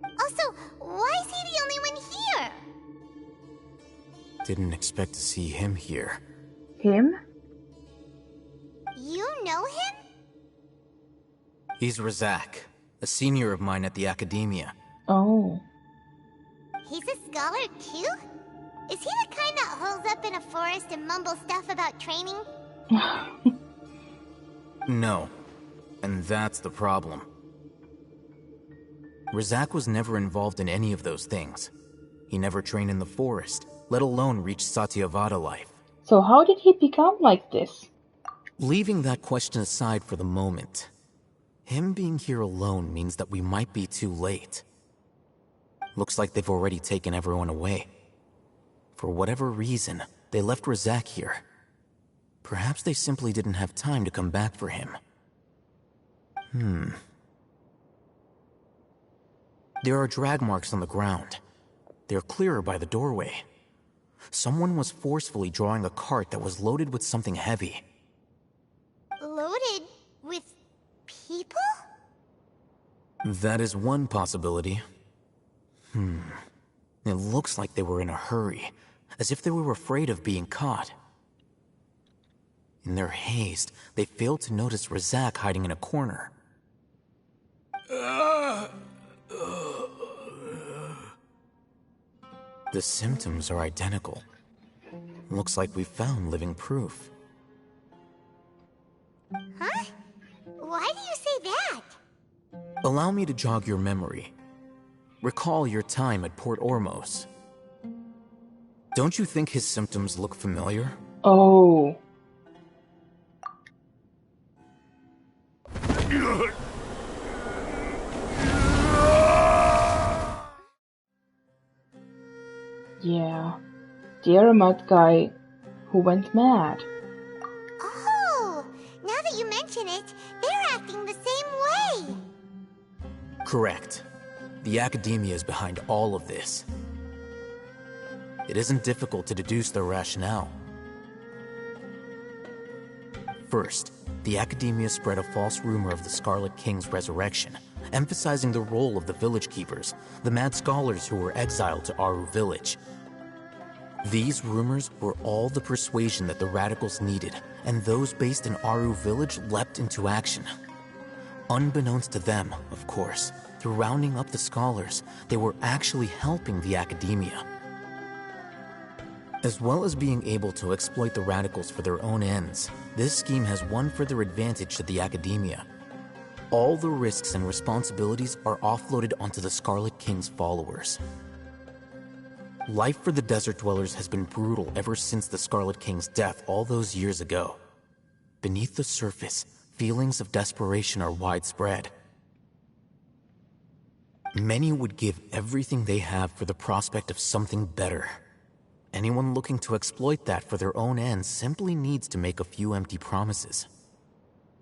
Also, why is he the only one here? Didn't expect to see him here. Him? You know him? He's Razak, a senior of mine at the Academia. Oh. He's a scholar too? Is he the kind that holes up in a forest and mumbles stuff about training? No. And that's the problem. Razak was never involved in any of those things. He never trained in the forest, let alone reach Satyavada life. So how did he become like this? Leaving that question aside for the moment, him being here alone means that we might be too late. Looks like they've already taken everyone away. For whatever reason, they left Razak here. Perhaps they simply didn't have time to come back for him. There are drag marks on the ground. They're clearer by the doorway. Someone was forcefully drawing a cart that was loaded with something heavy. Loaded with people? That is one possibility. It looks like they were in a hurry, as if they were afraid of being caught. In their haste, they failed to notice Razak hiding in a corner. The symptoms are identical. Looks like we found living proof. Huh? Why do you say that? Allow me to jog your memory. Recall your time at Port Ormos. Don't you think his symptoms look familiar? Oh. Yeah. The aromat guy who went mad. Oh, now that you mention it, they're acting the same way. Correct. The Academia is behind all of this. It isn't difficult to deduce their rationale. First, the Academia spread a false rumor of the Scarlet King's resurrection, emphasizing the role of the village keepers, the mad scholars who were exiled to Aru Village. These rumors were all the persuasion that the radicals needed, and those based in Aru Village leapt into action. Unbeknownst to them, of course, through rounding up the scholars, they were actually helping the Academia. As well as being able to exploit the radicals for their own ends, this scheme has one further advantage to the Academia. All the risks and responsibilities are offloaded onto the Scarlet King's followers. Life for the Desert Dwellers has been brutal ever since the Scarlet King's death all those years ago. Beneath the surface, feelings of desperation are widespread. Many would give everything they have for the prospect of something better. Anyone looking to exploit that for their own ends simply needs to make a few empty promises.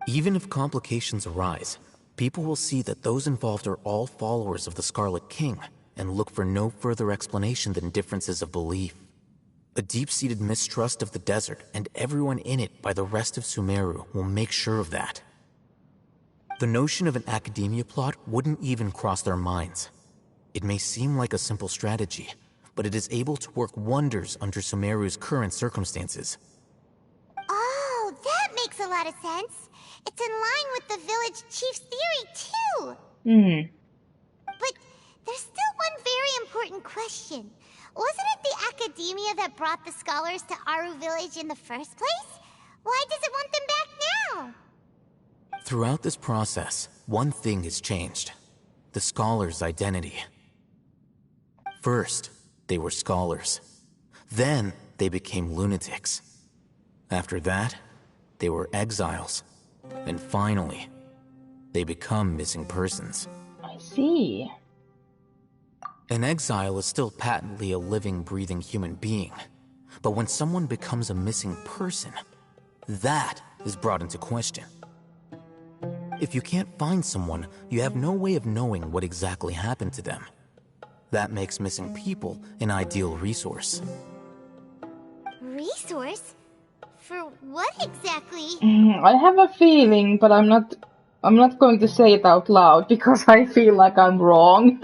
Even if complications arise, people will see that those involved are all followers of the Scarlet King, and look for no further explanation than differences of belief. A deep-seated mistrust of the desert and everyone in it by the rest of Sumeru will make sure of that. The notion of an Academia plot wouldn't even cross their minds. It may seem like a simple strategy, but it is able to work wonders under Sumeru's current circumstances. Oh, that makes a lot of sense. It's in line with the village chief's theory, too. But there's still one very important question. Wasn't it the Academia that brought the scholars to Aru Village in the first place? Why does it want them back now? Throughout this process, one thing has changed. The scholars' identity. First, they were scholars. Then, they became lunatics. After that, they were exiles. And finally, they become missing persons. I see. An exile is still patently a living, breathing human being. But when someone becomes a missing person, that is brought into question. If you can't find someone, you have no way of knowing what exactly happened to them. That makes missing people an ideal resource. Resource? For what exactly? I have a feeling, but I'm not going to say it out loud because I feel like I'm wrong.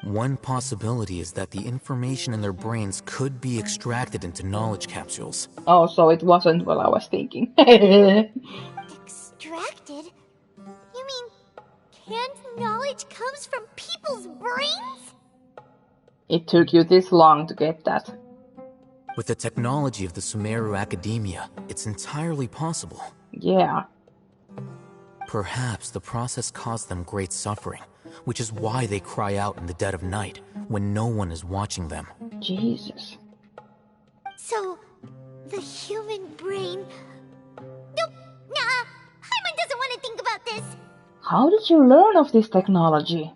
One possibility is that the information in their brains could be extracted into knowledge capsules. Oh, so it wasn't what I was thinking. Extracted? You mean canned knowledge comes from people's brains? It took you this long to get that. With the technology of the Sumeru Academia, it's entirely possible. Yeah. Perhaps the process caused them great suffering, which is why they cry out in the dead of night when no one is watching them. Jesus. So, the human brain... Nope, nah, Hyman doesn't want to think about this. How did you learn of this technology?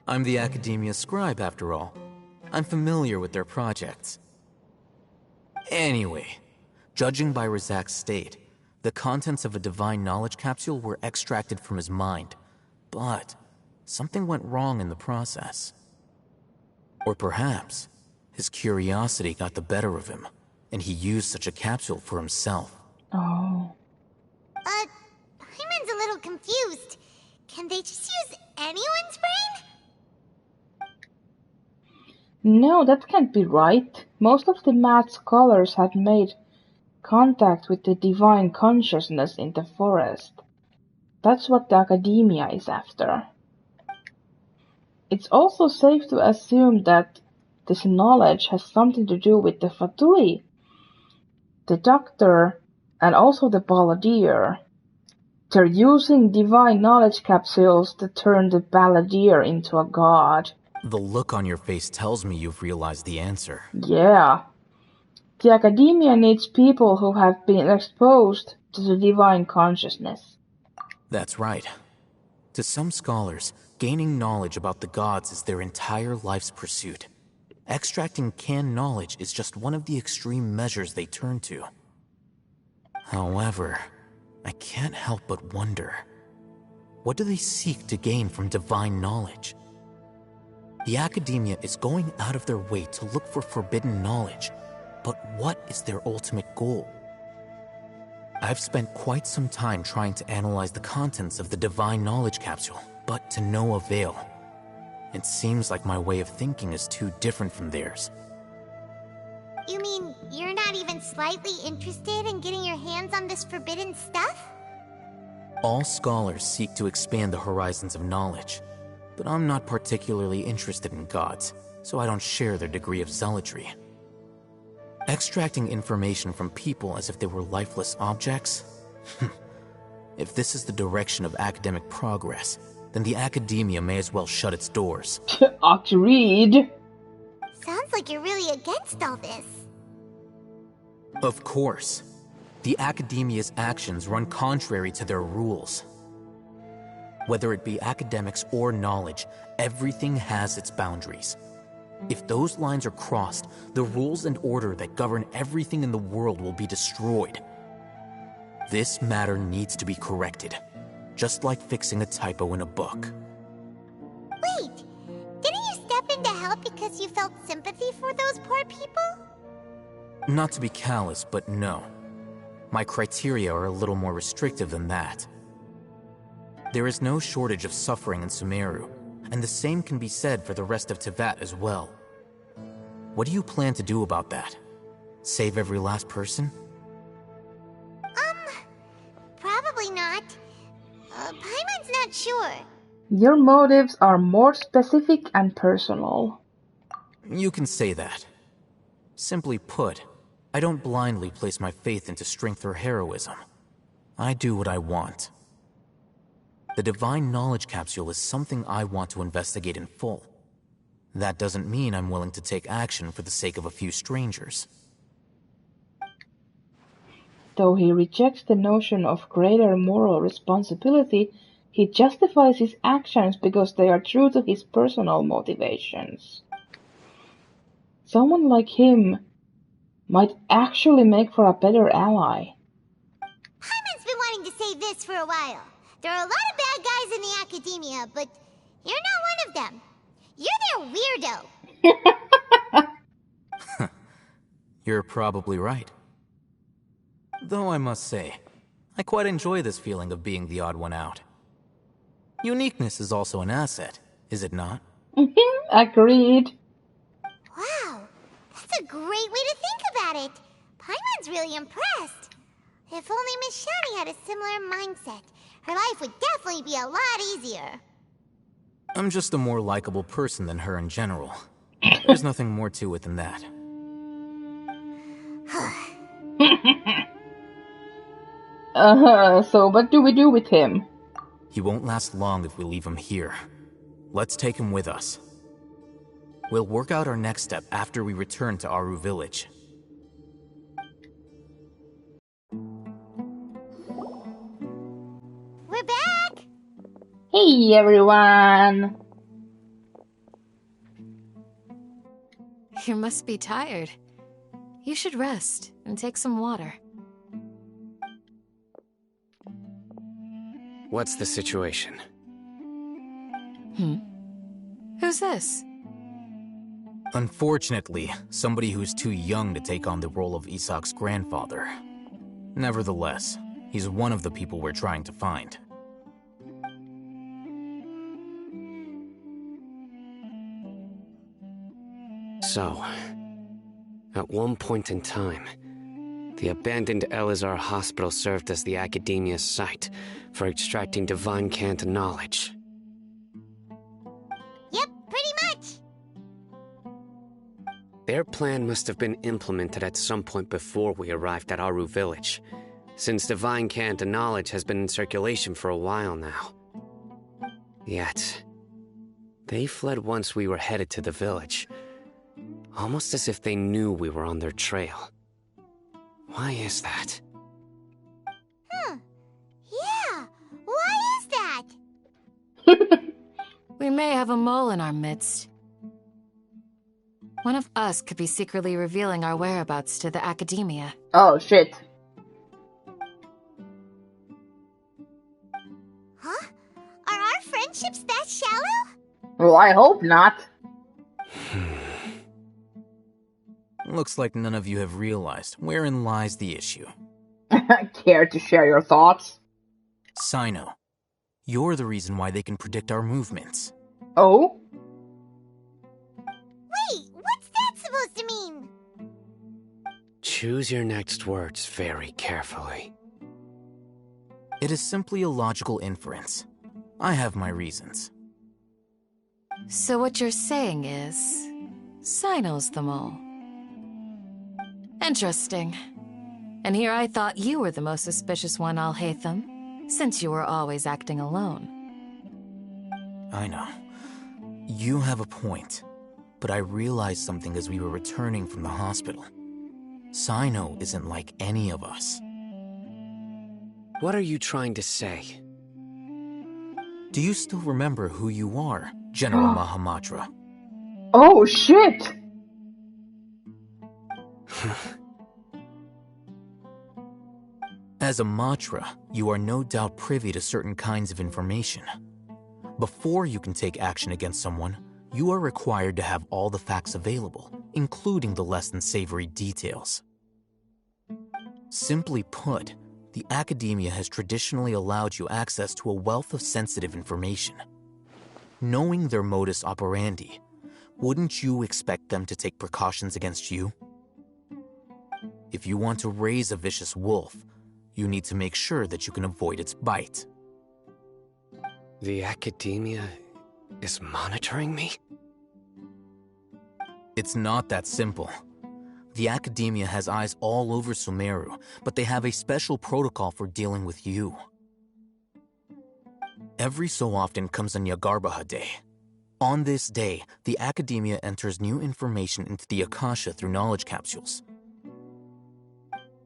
I'm the Academia scribe, after all. I'm familiar with their projects. Anyway, judging by Razak's state, the contents of a divine knowledge capsule were extracted from his mind. But something went wrong in the process. Or perhaps his curiosity got the better of him, and he used such a capsule for himself. Oh. Hyman's a little confused. Can they just use anyone's brain? No, that can't be right. Most of the mad scholars had made contact with the divine consciousness in the forest. That's what the Academia is after. It's also safe to assume that this knowledge has something to do with the Fatui, the Doctor, and also the Balladeer. They're using divine knowledge capsules to turn the Balladeer into a god. The look on your face tells me you've realized the answer. Yeah. The academia needs people who have been exposed to the divine consciousness. That's right. To some scholars, gaining knowledge about the gods is their entire life's pursuit. Extracting canned knowledge is just one of the extreme measures they turn to. However, I can't help but wonder, what do they seek to gain from divine knowledge? The academia is going out of their way to look for forbidden knowledge, but what is their ultimate goal? I've spent quite some time trying to analyze the contents of the divine knowledge capsule, but to no avail. It seems like my way of thinking is too different from theirs. You mean you're not even slightly interested in getting your hands on this forbidden stuff? All scholars seek to expand the horizons of knowledge, but I'm not particularly interested in gods, so I don't share their degree of zealotry. Extracting information from people as if they were lifeless objects? If this is the direction of academic progress, then the academia may as well shut its doors. Agreed. Sounds like you're really against all this. Of course. The academia's actions run contrary to their rules. Whether it be academics or knowledge, everything has its boundaries. If those lines are crossed, the rules and order that govern everything in the world will be destroyed. This matter needs to be corrected, just like fixing a typo in a book. Wait, didn't you step in to help because you felt sympathy for those poor people? Not to be callous, but no. My criteria are a little more restrictive than that. There is no shortage of suffering in Sumeru, and the same can be said for the rest of Teyvat as well. What do you plan to do about that? Save every last person? Probably not. Paimon's not sure. Your motives are more specific and personal. You can say that. Simply put, I don't blindly place my faith into strength or heroism. I do what I want. The divine knowledge capsule is something I want to investigate in full. That doesn't mean I'm willing to take action for the sake of a few strangers. Though he rejects the notion of greater moral responsibility, he justifies his actions because they are true to his personal motivations. Someone like him might actually make for a better ally. Paimon's been wanting to say this for a while. There are a lot of bad guys in the academia, but you're not one of them. You're their weirdo. You're probably right. Though I must say, I quite enjoy this feeling of being the odd one out. Uniqueness is also an asset, is it not? Agreed. Wow, that's a great way to think about it. Paimon's really impressed. If only Miss Shani had a similar mindset, her life would definitely be a lot easier. I'm just a more likable person than her in general. There's nothing more to it than that. So what do we do with him? He won't last long if we leave him here. Let's take him with us. We'll work out our next step after we return to Aru Village. We're back! Hey everyone! You must be tired. You should rest and take some water. What's the situation? Who's this? Unfortunately, somebody who's too young to take on the role of Isak's grandfather. Nevertheless, he's one of the people we're trying to find. So, at one point in time, the abandoned Elazar Hospital served as the academia's site for extracting divine cant knowledge. Yep, pretty much. Their plan must have been implemented at some point before we arrived at Aru Village, since divine cant knowledge has been in circulation for a while now. Yet, They fled once we were headed to the village. Almost as if they knew we were on their trail. Why is that? Yeah, why is that? We may have a mole in our midst. One of us could be secretly revealing our whereabouts to the Academia. Oh, shit. Huh? Are our friendships that shallow? Well, I hope not. Looks like none of you have realized wherein lies the issue. Care to share your thoughts? Sino, you're the reason why they can predict our movements. Oh? Wait, what's that supposed to mean? Choose your next words very carefully. It is simply a logical inference. I have my reasons. So what you're saying is... Sino's the mole. Interesting. And here I thought you were the most suspicious one, Alhaitham, since you were always acting alone. I know. You have a point. But I realized something as we were returning from the hospital. Sino isn't like any of us. What are you trying to say? Do you still remember who you are, General Mahamatra? Oh, shit! As a Matra, you are no doubt privy to certain kinds of information. Before you can take action against someone, you are required to have all the facts available, including the less than savory details. Simply put, the Academia has traditionally allowed you access to a wealth of sensitive information. Knowing their modus operandi, wouldn't you expect them to take precautions against you? If you want to raise a vicious wolf, you need to make sure that you can avoid its bite. The Academia is monitoring me? It's not that simple. The Academia has eyes all over Sumeru, but they have a special protocol for dealing with you. Every so often comes a Nyagarbaha Day. On this day, the Academia enters new information into the Akasha through knowledge capsules.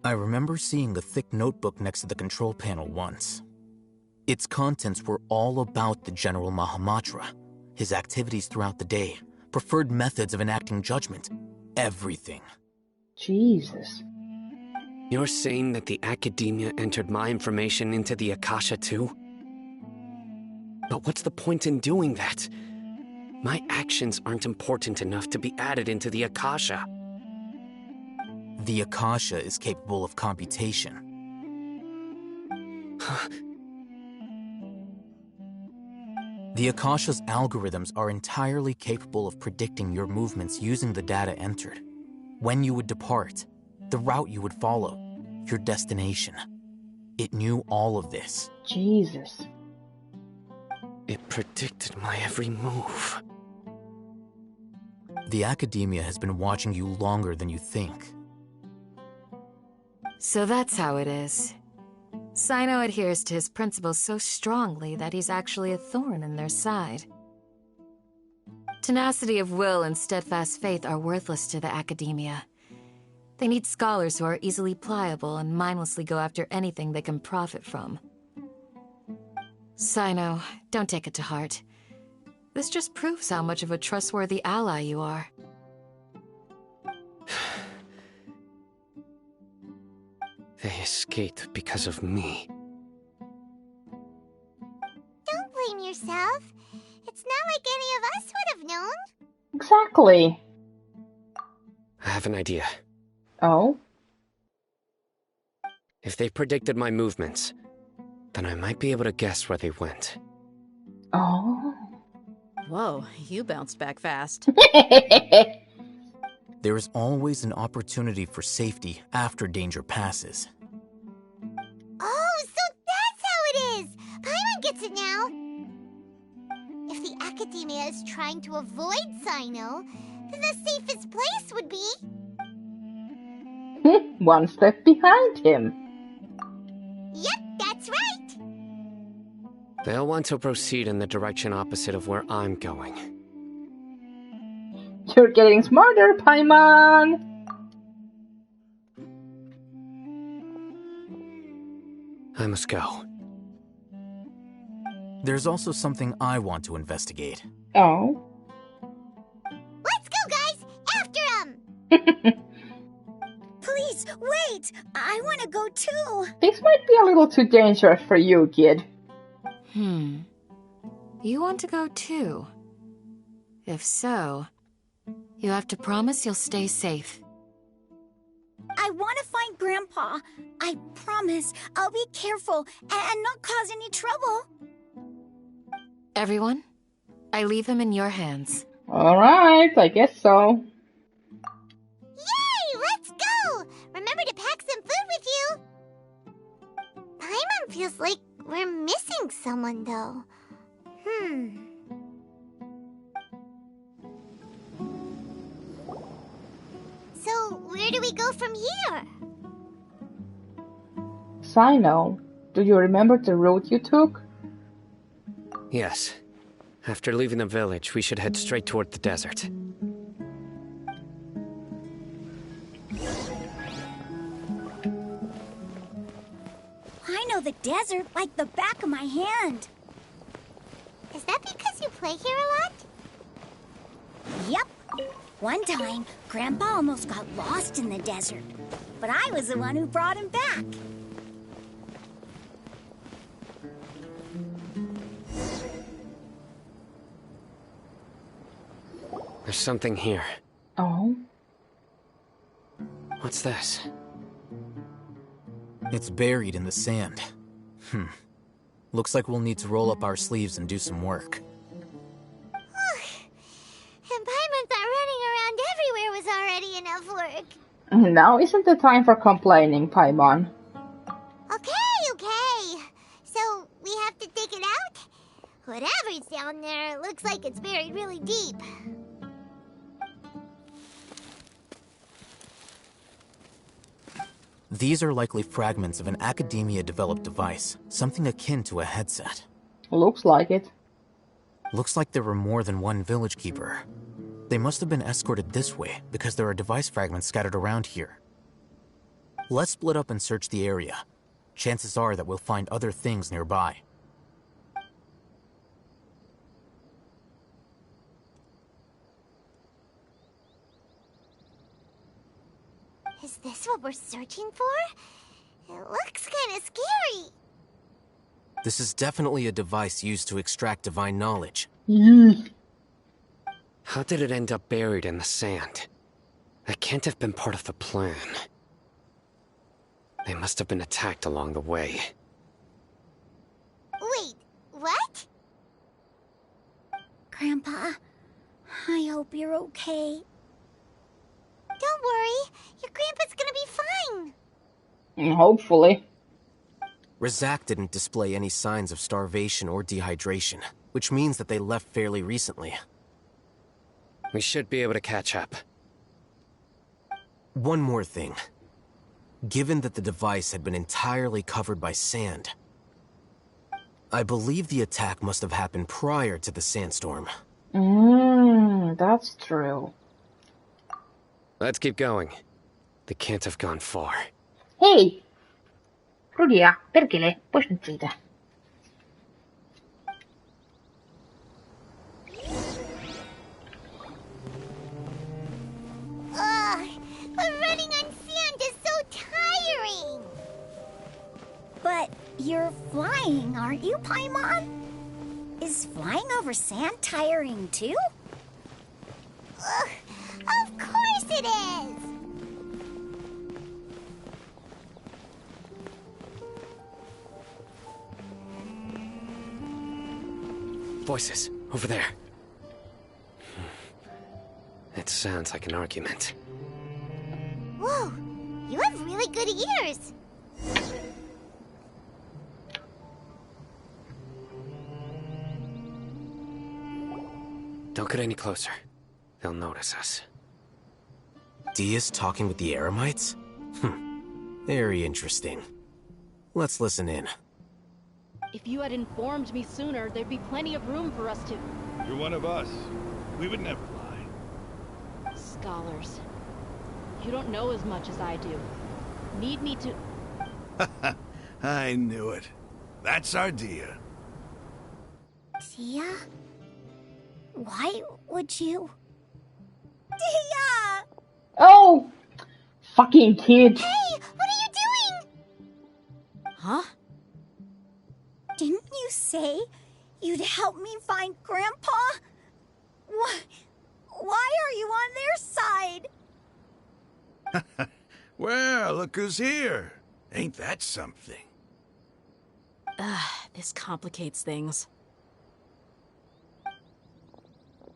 I remember seeing a thick notebook next to the control panel once. Its contents were all about the General Mahamatra, his activities throughout the day, preferred methods of enacting judgment, everything. Jesus. You're saying that the Academia entered my information into the Akasha too? But what's the point in doing that? My actions aren't important enough to be added into the Akasha. The Akasha is capable of computation. The Akasha's algorithms are entirely capable of predicting your movements using the data entered. When you would depart, the route you would follow, your destination. It knew all of this. Jesus. It predicted my every move. The Academia has been watching you longer than you think. So that's how it is. Sino adheres to his principles so strongly that he's actually a thorn in their side. Tenacity of will and steadfast faith are worthless to the Academia. They need scholars who are easily pliable and mindlessly go after anything they can profit from. Sino, don't take it to heart. This just proves how much of a trustworthy ally you are. They escaped because of me. Don't blame yourself. It's not like any of us would have known. Exactly. I have an idea. Oh? If they predicted my movements, then I might be able to guess where they went. Oh? Whoa, you bounced back fast. There is always an opportunity for safety after danger passes. Oh, so that's how it is! Paimon gets it now! If the Academia is trying to avoid Sino, then the safest place would be... One step behind him. Yep, that's right! They'll want to proceed in the direction opposite of where I'm going. You're getting smarter, Paimon! I must go. There's also something I want to investigate. Oh. Let's go, guys! After him! Please, wait! I want to go too! This might be a little too dangerous for you, kid. You want to go too? If so, you have to promise you'll stay safe. I want to find Grandpa. I promise I'll be careful and not cause any trouble. Everyone, I leave him in your hands. Alright, I guess so. Yay! Let's go! Remember to pack some food with you! Paimon feels like we're missing someone, though. So, where do we go from here? Sino, do you remember the route you took? Yes. After leaving the village, we should head straight toward the desert. I know the desert like the back of my hand. Is that because you play here a lot? Yep. One time, Grandpa almost got lost in the desert, but I was the one who brought him back. There's something here. Oh? What's this? It's buried in the sand. Looks like we'll need to roll up our sleeves and do some work. And Paimon thought running around everywhere was already enough work. Now isn't the time for complaining, Paimon. Okay. So, we have to dig it out? Whatever's down there, looks like it's buried really deep. These are likely fragments of an Academia-developed device, something akin to a headset. Looks like it. Looks like there were more than one village keeper. They must have been escorted this way because there are device fragments scattered around here. Let's split up and search the area. Chances are that we'll find other things nearby. Is this what we're searching for? It looks kinda scary. This is definitely a device used to extract divine knowledge. How did it end up buried in the sand? That can't have been part of the plan. They must have been attacked along the way. Wait, what? Grandpa, I hope you're okay. Don't worry, your grandpa's gonna be fine. Hopefully. Razak didn't display any signs of starvation or dehydration, which means that they left fairly recently. We should be able to catch up. One more thing. Given that the device had been entirely covered by sand, I believe the attack must have happened prior to the sandstorm. That's true. Let's keep going. They can't have gone far. Hei! Rudia, perkele, pois nyt siitä. But running on sand is so tiring. But you're flying, aren't you, Paimon? Is flying over sand tiring too? Of course it is. Voices, over there. It sounds like an argument. Whoa, you have really good ears. Don't get any closer. They'll notice us. Dia's talking with the Eremites? Very interesting. Let's listen in. If you had informed me sooner, there'd be plenty of room for us to... You're one of us. We would never lie. scholars. You don't know as much as I do. Need me to... I knew it. That's our Dia. Dia? Why would you... Dia! Oh! Fucking kid. Hey, what are you doing? Huh? Didn't you say you'd help me find Grandpa? Why are you on their side? Well, look who's here. Ain't that something? This complicates things.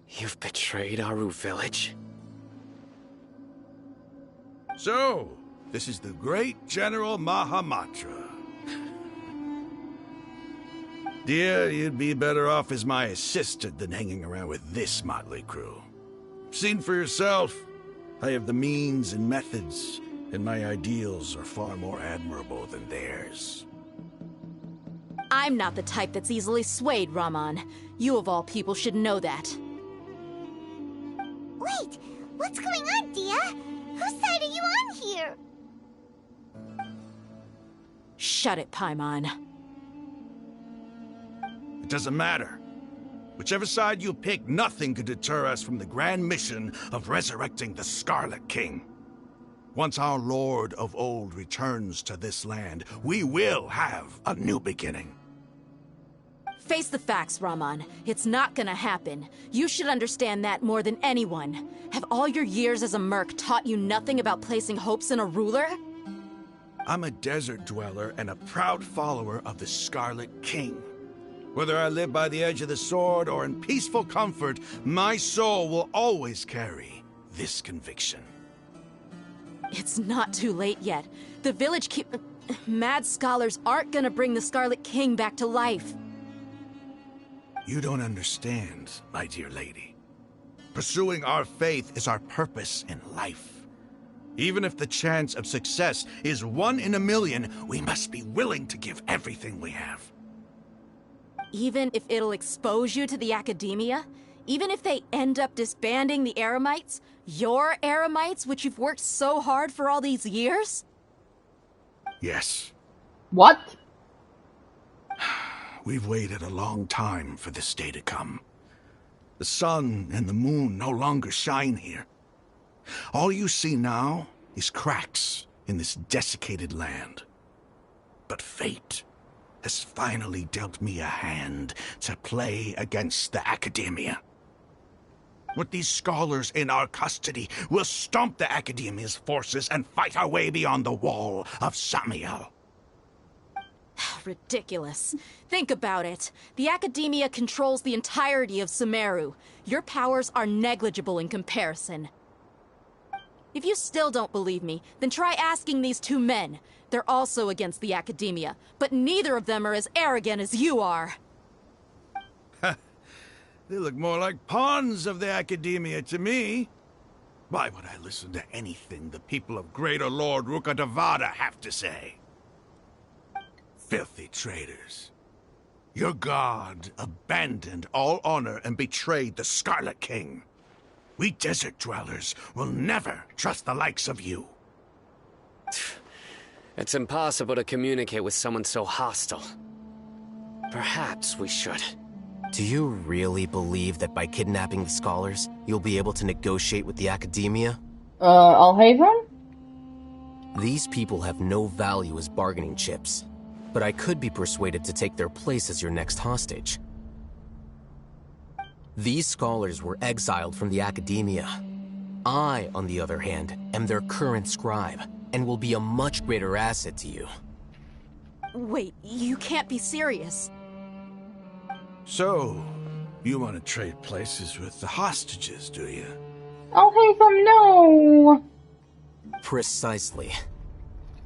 You've betrayed Aru village? So, this is the great General Mahamatra. Dear, you'd be better off as my assistant than hanging around with this motley crew. Seen for yourself. I have the means and methods, and my ideals are far more admirable than theirs. I'm not the type that's easily swayed, Raman. You of all people should know that. Wait, what's going on, Dia? Whose side are you on here? Shut it, Paimon. It doesn't matter. Whichever side you pick, nothing could deter us from the grand mission of resurrecting the Scarlet King. Once our Lord of Old returns to this land, we will have a new beginning. Face the facts, Raman. It's not gonna happen. You should understand that more than anyone. Have all your years as a merc taught you nothing about placing hopes in a ruler? I'm a desert dweller and a proud follower of the Scarlet King. Whether I live by the edge of the sword or in peaceful comfort, my soul will always carry this conviction. It's not too late yet. The village mad scholars aren't gonna bring the Scarlet King back to life. You don't understand, my dear lady. Pursuing our faith is our purpose in life. Even if the chance of success is 1 in a million, we must be willing to give everything we have. Even if it'll expose you to the academia? Even if they end up disbanding the Eremites? Your Eremites, which you've worked so hard for all these years? Yes. What? We've waited a long time for this day to come. The sun and the moon no longer shine here. All you see now is cracks in this desiccated land. But fate has finally dealt me a hand to play against the academia. With these scholars in our custody, we'll stomp the academia's forces and fight our way beyond the wall of Samiel. Ridiculous. Think about it. The academia controls the entirety of Sumeru. Your powers are negligible in comparison. If you still don't believe me, then try asking these 2 men. They're also against the academia, but neither of them are as arrogant as you are. They look more like pawns of the academia to me. Why would I listen to anything the people of Greater Lord Rukkhadevata have to say? Filthy traitors. Your god abandoned all honor and betrayed the Scarlet King. We desert dwellers will never trust the likes of you. It's impossible to communicate with someone so hostile. Perhaps we should. Do you really believe that by kidnapping the scholars, you'll be able to negotiate with the academia? Alhaven? These people have no value as bargaining chips, but I could be persuaded to take their place as your next hostage. These scholars were exiled from the academia. I, on the other hand, am their current scribe, and will be a much greater asset to you. Wait, you can't be serious. So, you want to trade places with the hostages, do you? Alhaven, no! Precisely.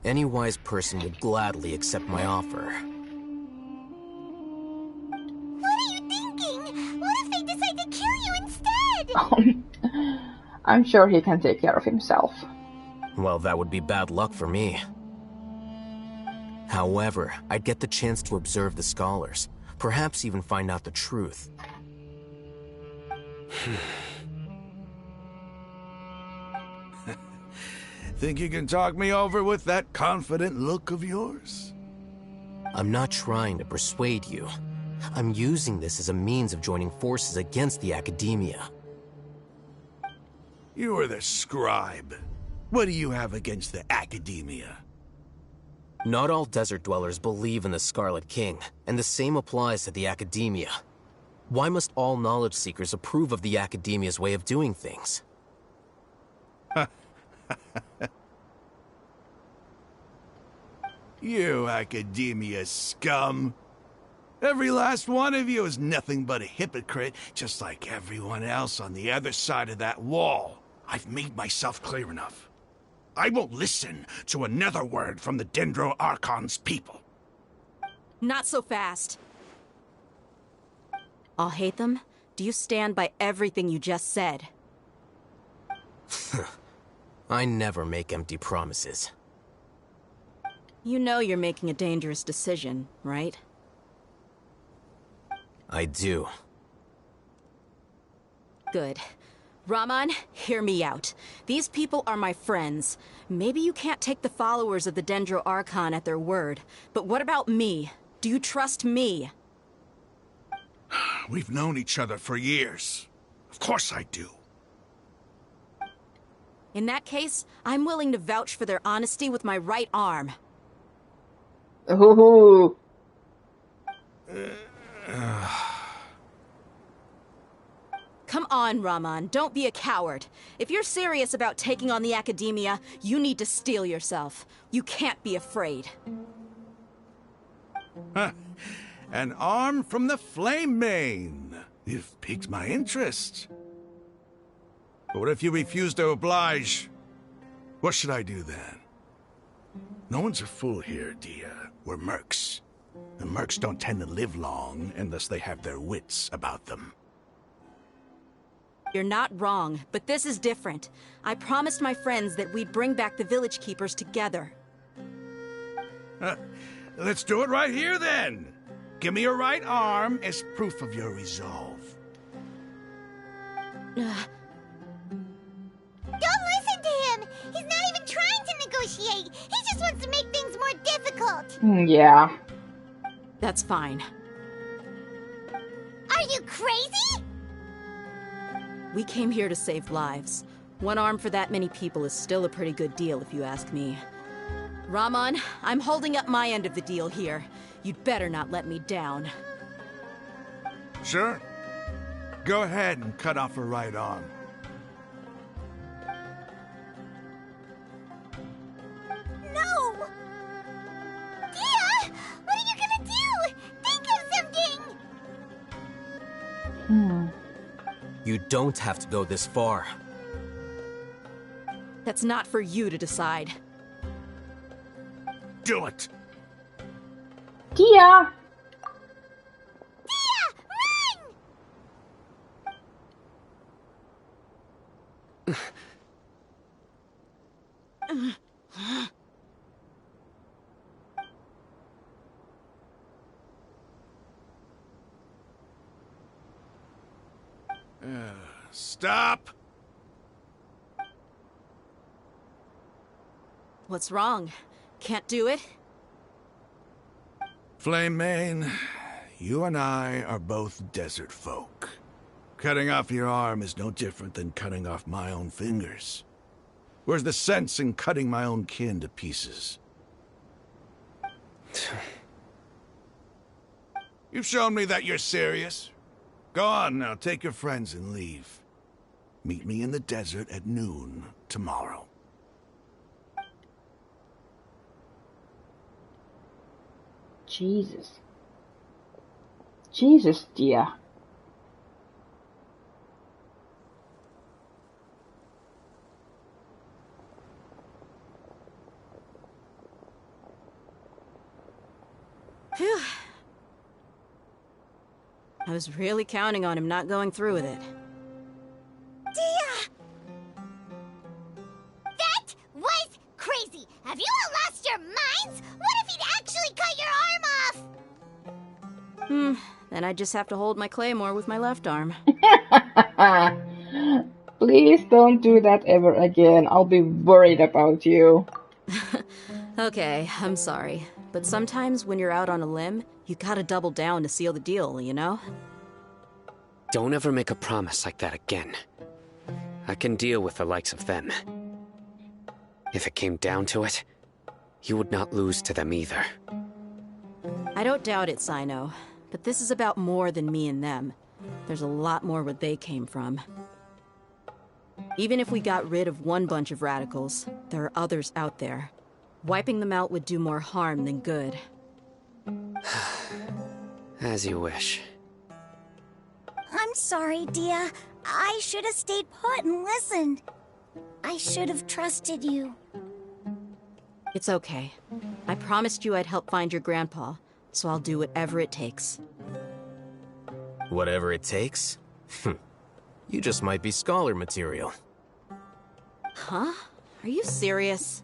Any wise person would gladly accept my offer. What are you thinking? What if they decide to kill you instead? I'm sure he can take care of himself. Well, that would be bad luck for me. However, I'd get the chance to observe the scholars, perhaps even find out the truth. Think you can talk me over with that confident look of yours? I'm not trying to persuade you. I'm using this as a means of joining forces against the Academia. You are the scribe. What do you have against the Academia? Not all desert dwellers believe in the Scarlet King, and the same applies to the Academia. Why must all knowledge seekers approve of the Academia's way of doing things? You Academia scum. Every last one of you is nothing but a hypocrite, just like everyone else on the other side of that wall. I've made myself clear enough. I won't listen to another word from the Dendro Archon's people. Not so fast. I'll hate them. Do you stand by everything you just said? I never make empty promises. You know you're making a dangerous decision, right? I do. Good. Raman, hear me out. These people are my friends. Maybe you can't take the followers of the Dendro Archon at their word, but what about me? Do you trust me? We've known each other for years. Of course I do. In that case, I'm willing to vouch for their honesty with my right arm. Ooh. Come on, Raman, don't be a coward. If you're serious about taking on the Academia, you need to steel yourself. You can't be afraid. An arm from the Flame Mane. You've piqued my interest. But what if you refuse to oblige? What should I do then? No one's a fool here, Dia. We're mercs. And mercs don't tend to live long unless they have their wits about them. You're not wrong, but this is different. I promised my friends that we'd bring back the village keepers together. Let's do it right here then. Give me your right arm as proof of your resolve. Don't listen to him! He's not even trying to negotiate! He just wants to make things more difficult! Yeah. That's fine. Are you crazy? We came here to save lives. One arm for that many people is still a pretty good deal, if you ask me. Raman, I'm holding up my end of the deal here. You'd better not let me down. Sure. Go ahead and cut off her right arm. No! Dia! What are you gonna do? Think of something! You don't have to go this far. That's not for you to decide. Do it! Dia! Stop! What's wrong? Can't do it? Flame Mane, you and I are both desert folk. Cutting off your arm is no different than cutting off my own fingers. Where's the sense in cutting my own kin to pieces? You've shown me that you're serious. Go on now, take your friends and leave. Meet me in the desert at noon tomorrow. Jesus. Jesus, Dia. Phew. I was really counting on him not going through with it. Dia! That was crazy! Have you all lost your minds? What if he'd actually cut your arm off? Then I just have to hold my claymore with my left arm. Please Please don't do that ever again. I'll be worried about you. Okay, I'm sorry. But sometimes when you're out on a limb, you gotta double down to seal the deal, you know? Don't ever make a promise like that again. I can deal with the likes of them. If it came down to it, you would not lose to them either. I don't doubt it, Sino. But this is about more than me and them. There's a lot more where they came from. Even if we got rid of one bunch of radicals, there are others out there. Wiping them out would do more harm than good. As you wish. I'm sorry, Dia. I should have stayed put and listened. I should have trusted you. It's okay. I promised you I'd help find your grandpa, so I'll do whatever it takes. Whatever it takes? You just might be scholar material. Huh? Are you serious?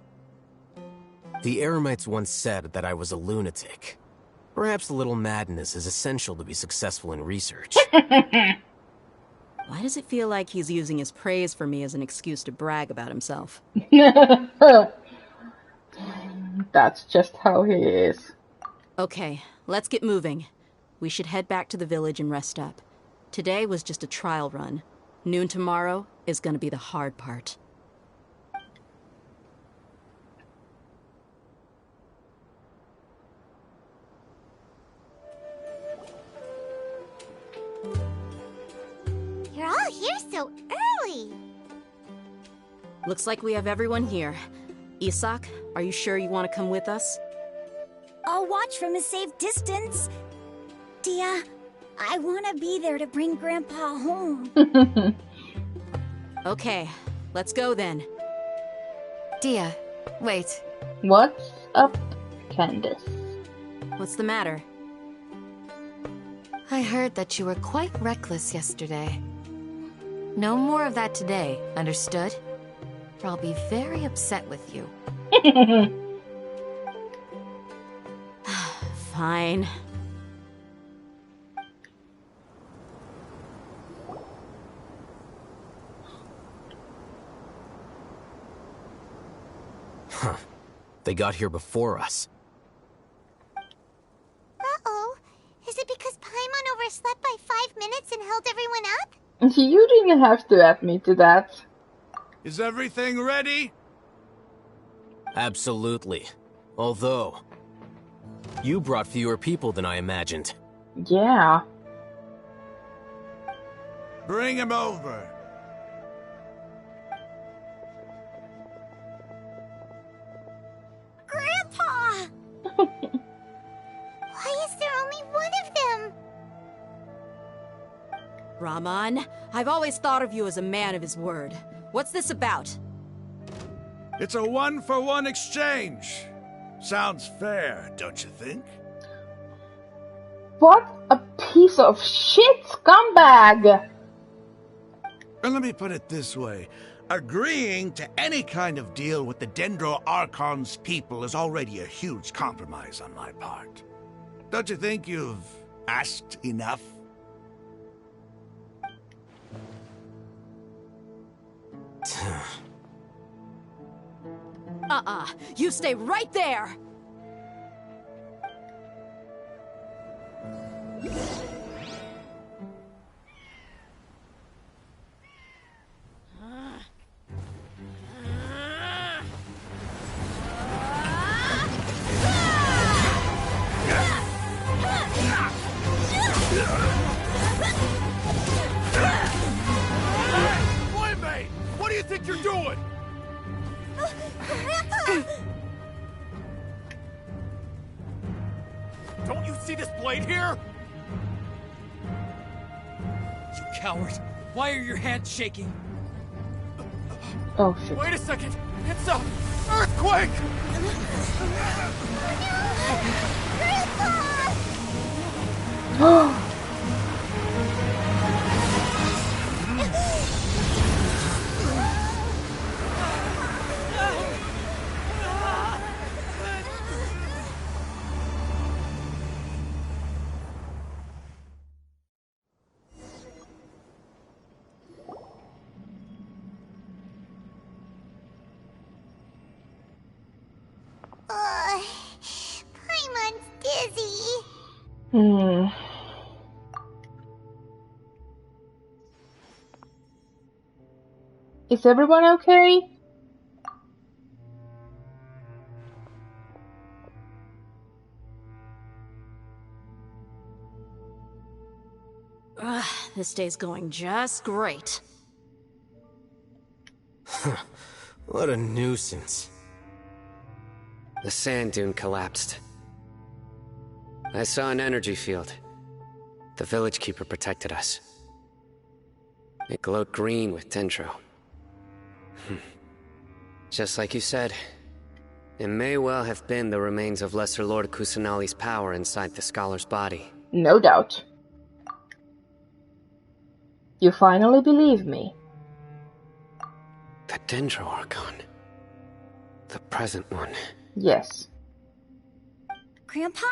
The Eremites once said that I was a lunatic. Perhaps a little madness is essential to be successful in research. Why does it feel like he's using his praise for me as an excuse to brag about himself? That's just how he is. Okay, let's get moving. We should head back to the village and rest up. Today was just a trial run. Noon tomorrow is gonna be the hard part. You're all here so early. Looks like we have everyone here. Isak, are you sure you want to come with us? I'll watch from a safe distance. Dia, I want to be there to bring Grandpa home. Okay, let's go then. Dia, wait. What's up, Candace? What's the matter? I heard that you were quite reckless yesterday. No more of that today, understood? Or I'll be very upset with you. Fine. Huh. They got here before us. Uh-oh. Is it because Paimon overslept by 5 minutes and held everyone up? You didn't have to add me to that. Is everything ready? Absolutely. Although, you brought fewer people than I imagined. Yeah. Bring him over. Grandpa! Why is there only one of them? Rahman, I've always thought of you as a man of his word. What's this about? It's a 1-for-1 exchange. Sounds fair, don't you think? What a piece of shit scumbag! And let me put it this way. Agreeing to any kind of deal with the Dendro Archon's people is already a huge compromise on my part. Don't you think you've asked enough? You stay right there! Boy, what do you think you're doing? Grandpa! Don't you see this blade here? You coward! Why are your hands shaking? Oh shit. Wait a second! It's a earthquake! Grandpa! Hmm. Is everyone okay? Ugh, this day's going just great. What a nuisance. The sand dune collapsed. I saw an energy field. The village keeper protected us. It glowed green with Dendro. Just like you said, it may well have been the remains of Lesser Lord Kusanali's power inside the scholar's body. No doubt. You finally believe me. The Dendro Archon. The present one. Yes. Grandpa?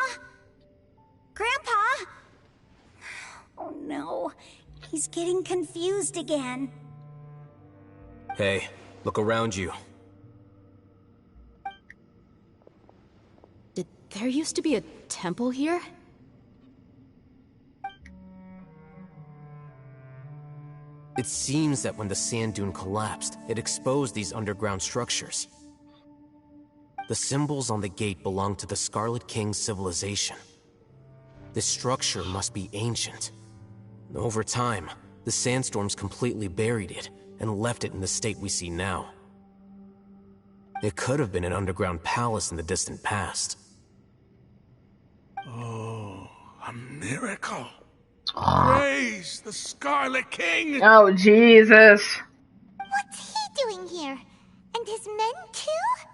Grandpa? Oh no, he's getting confused again. Hey, look around you. Did there used to be a temple here? It seems that when the sand dune collapsed, it exposed these underground structures. The symbols on the gate belong to the Scarlet King's civilization. This structure must be ancient. Over time, the sandstorms completely buried it and left it in the state we see now. It could have been an underground palace in the distant past. Oh, a miracle. Praise the Scarlet King! Oh, Jesus. What's he doing here? And his men too?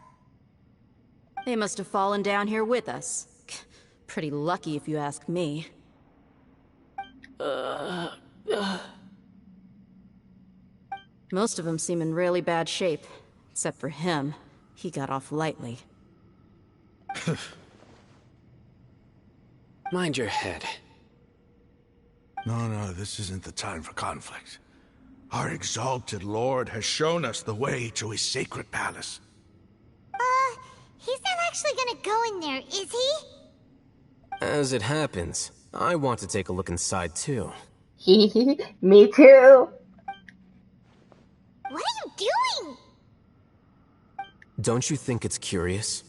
They must have fallen down here with us. Pretty lucky if you ask me. Most of them seem in really bad shape. Except for him. He got off lightly. Mind your head. No, this isn't the time for conflict. Our exalted lord has shown us the way to his sacred palace. He's not actually gonna go in there, is he? As it happens, I want to take a look inside too. Me too. What are you doing? Don't you think it's curious?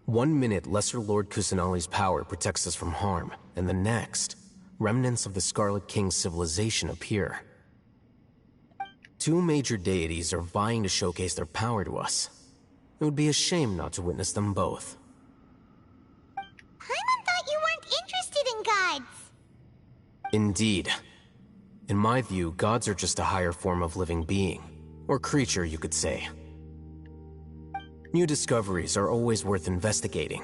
1 minute, Lesser Lord Kusanali's power protects us from harm, and the next, remnants of the Scarlet King's civilization appear. 2 major deities are vying to showcase their power to us. It would be a shame not to witness them both. Paimon thought you weren't interested in gods. Indeed. In my view, gods are just a higher form of living being, or creature, you could say. New discoveries are always worth investigating.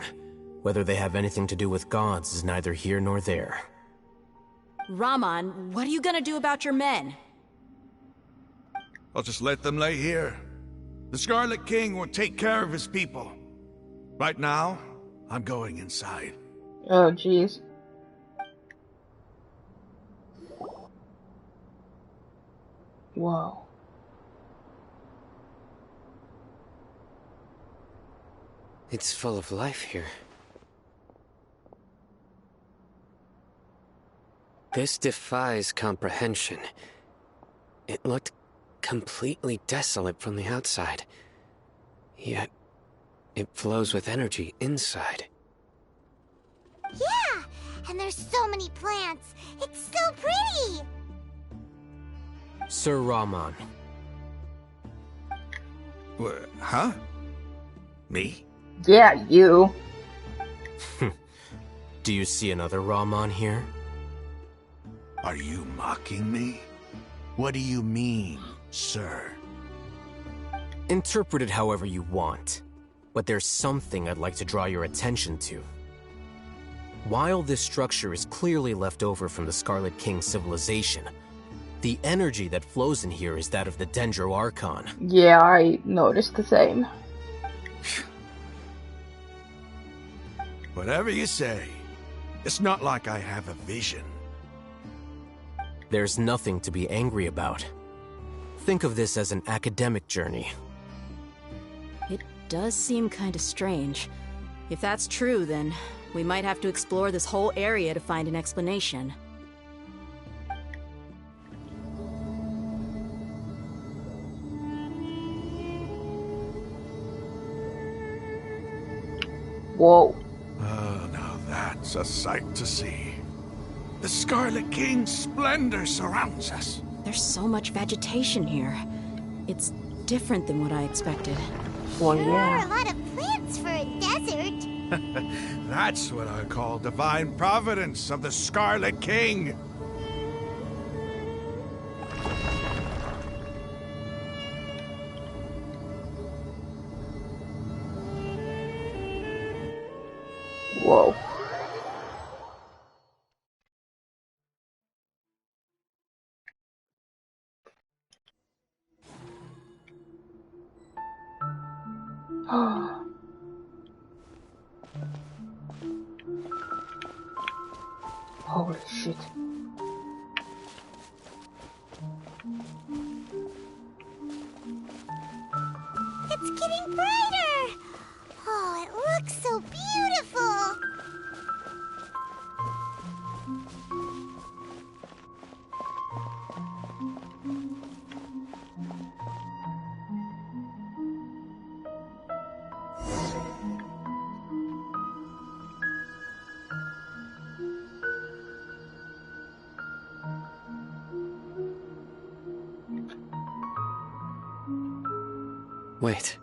Whether they have anything to do with gods is neither here nor there. Raman, what are you gonna do about your men? I'll just let them lay here. The Scarlet King will take care of his people. Right now, I'm going inside. Oh, jeez. Whoa. It's full of life here. This defies comprehension. It looked completely desolate from the outside. Yet, it flows with energy inside. Yeah, and there's so many plants. It's so pretty. Sir Raman. Huh? Me? Yeah, you. Do you see another Raman here? Are you mocking me? What do you mean, sir? Interpret it however you want, but there's something I'd like to draw your attention to. While this structure is clearly left over from the Scarlet King's civilization, the energy that flows in here is that of the Dendro Archon. Yeah, I noticed the same. Whatever you say, it's not like I have a vision. There's nothing to be angry about. Think of this as an academic journey. It does seem kinda strange. If that's true, then We might have to explore this whole area to find an explanation. Whoa. Oh, now that's a sight to see. The Scarlet King's splendor surrounds us. There's so much vegetation here. It's different than what I expected. Well, There are yeah. a lot of plants for a desert. That's what I call divine providence of the Scarlet King. Whoa. Holy shit. It's getting brighter. Oh, it looks so beautiful. Wait,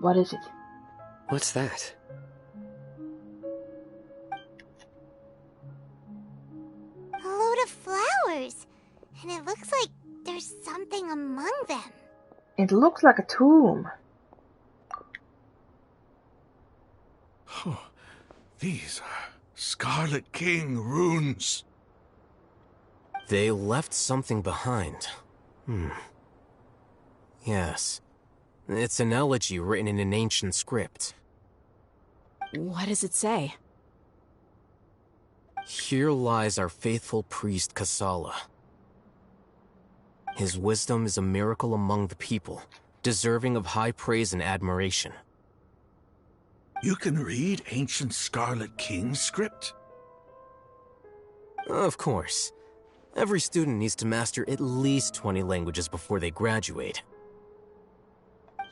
What is it? what's that? A load of flowers. And it looks like there's something among them. It looks like a tomb. Oh, these are Scarlet King runes. They left something behind. Yes. It's an elegy written in an ancient script. What does it say? Here lies our faithful priest Kasala. His wisdom is a miracle among the people, deserving of high praise and admiration. You can read ancient Scarlet King script? Of course. Every student needs to master at least 20 languages before they graduate.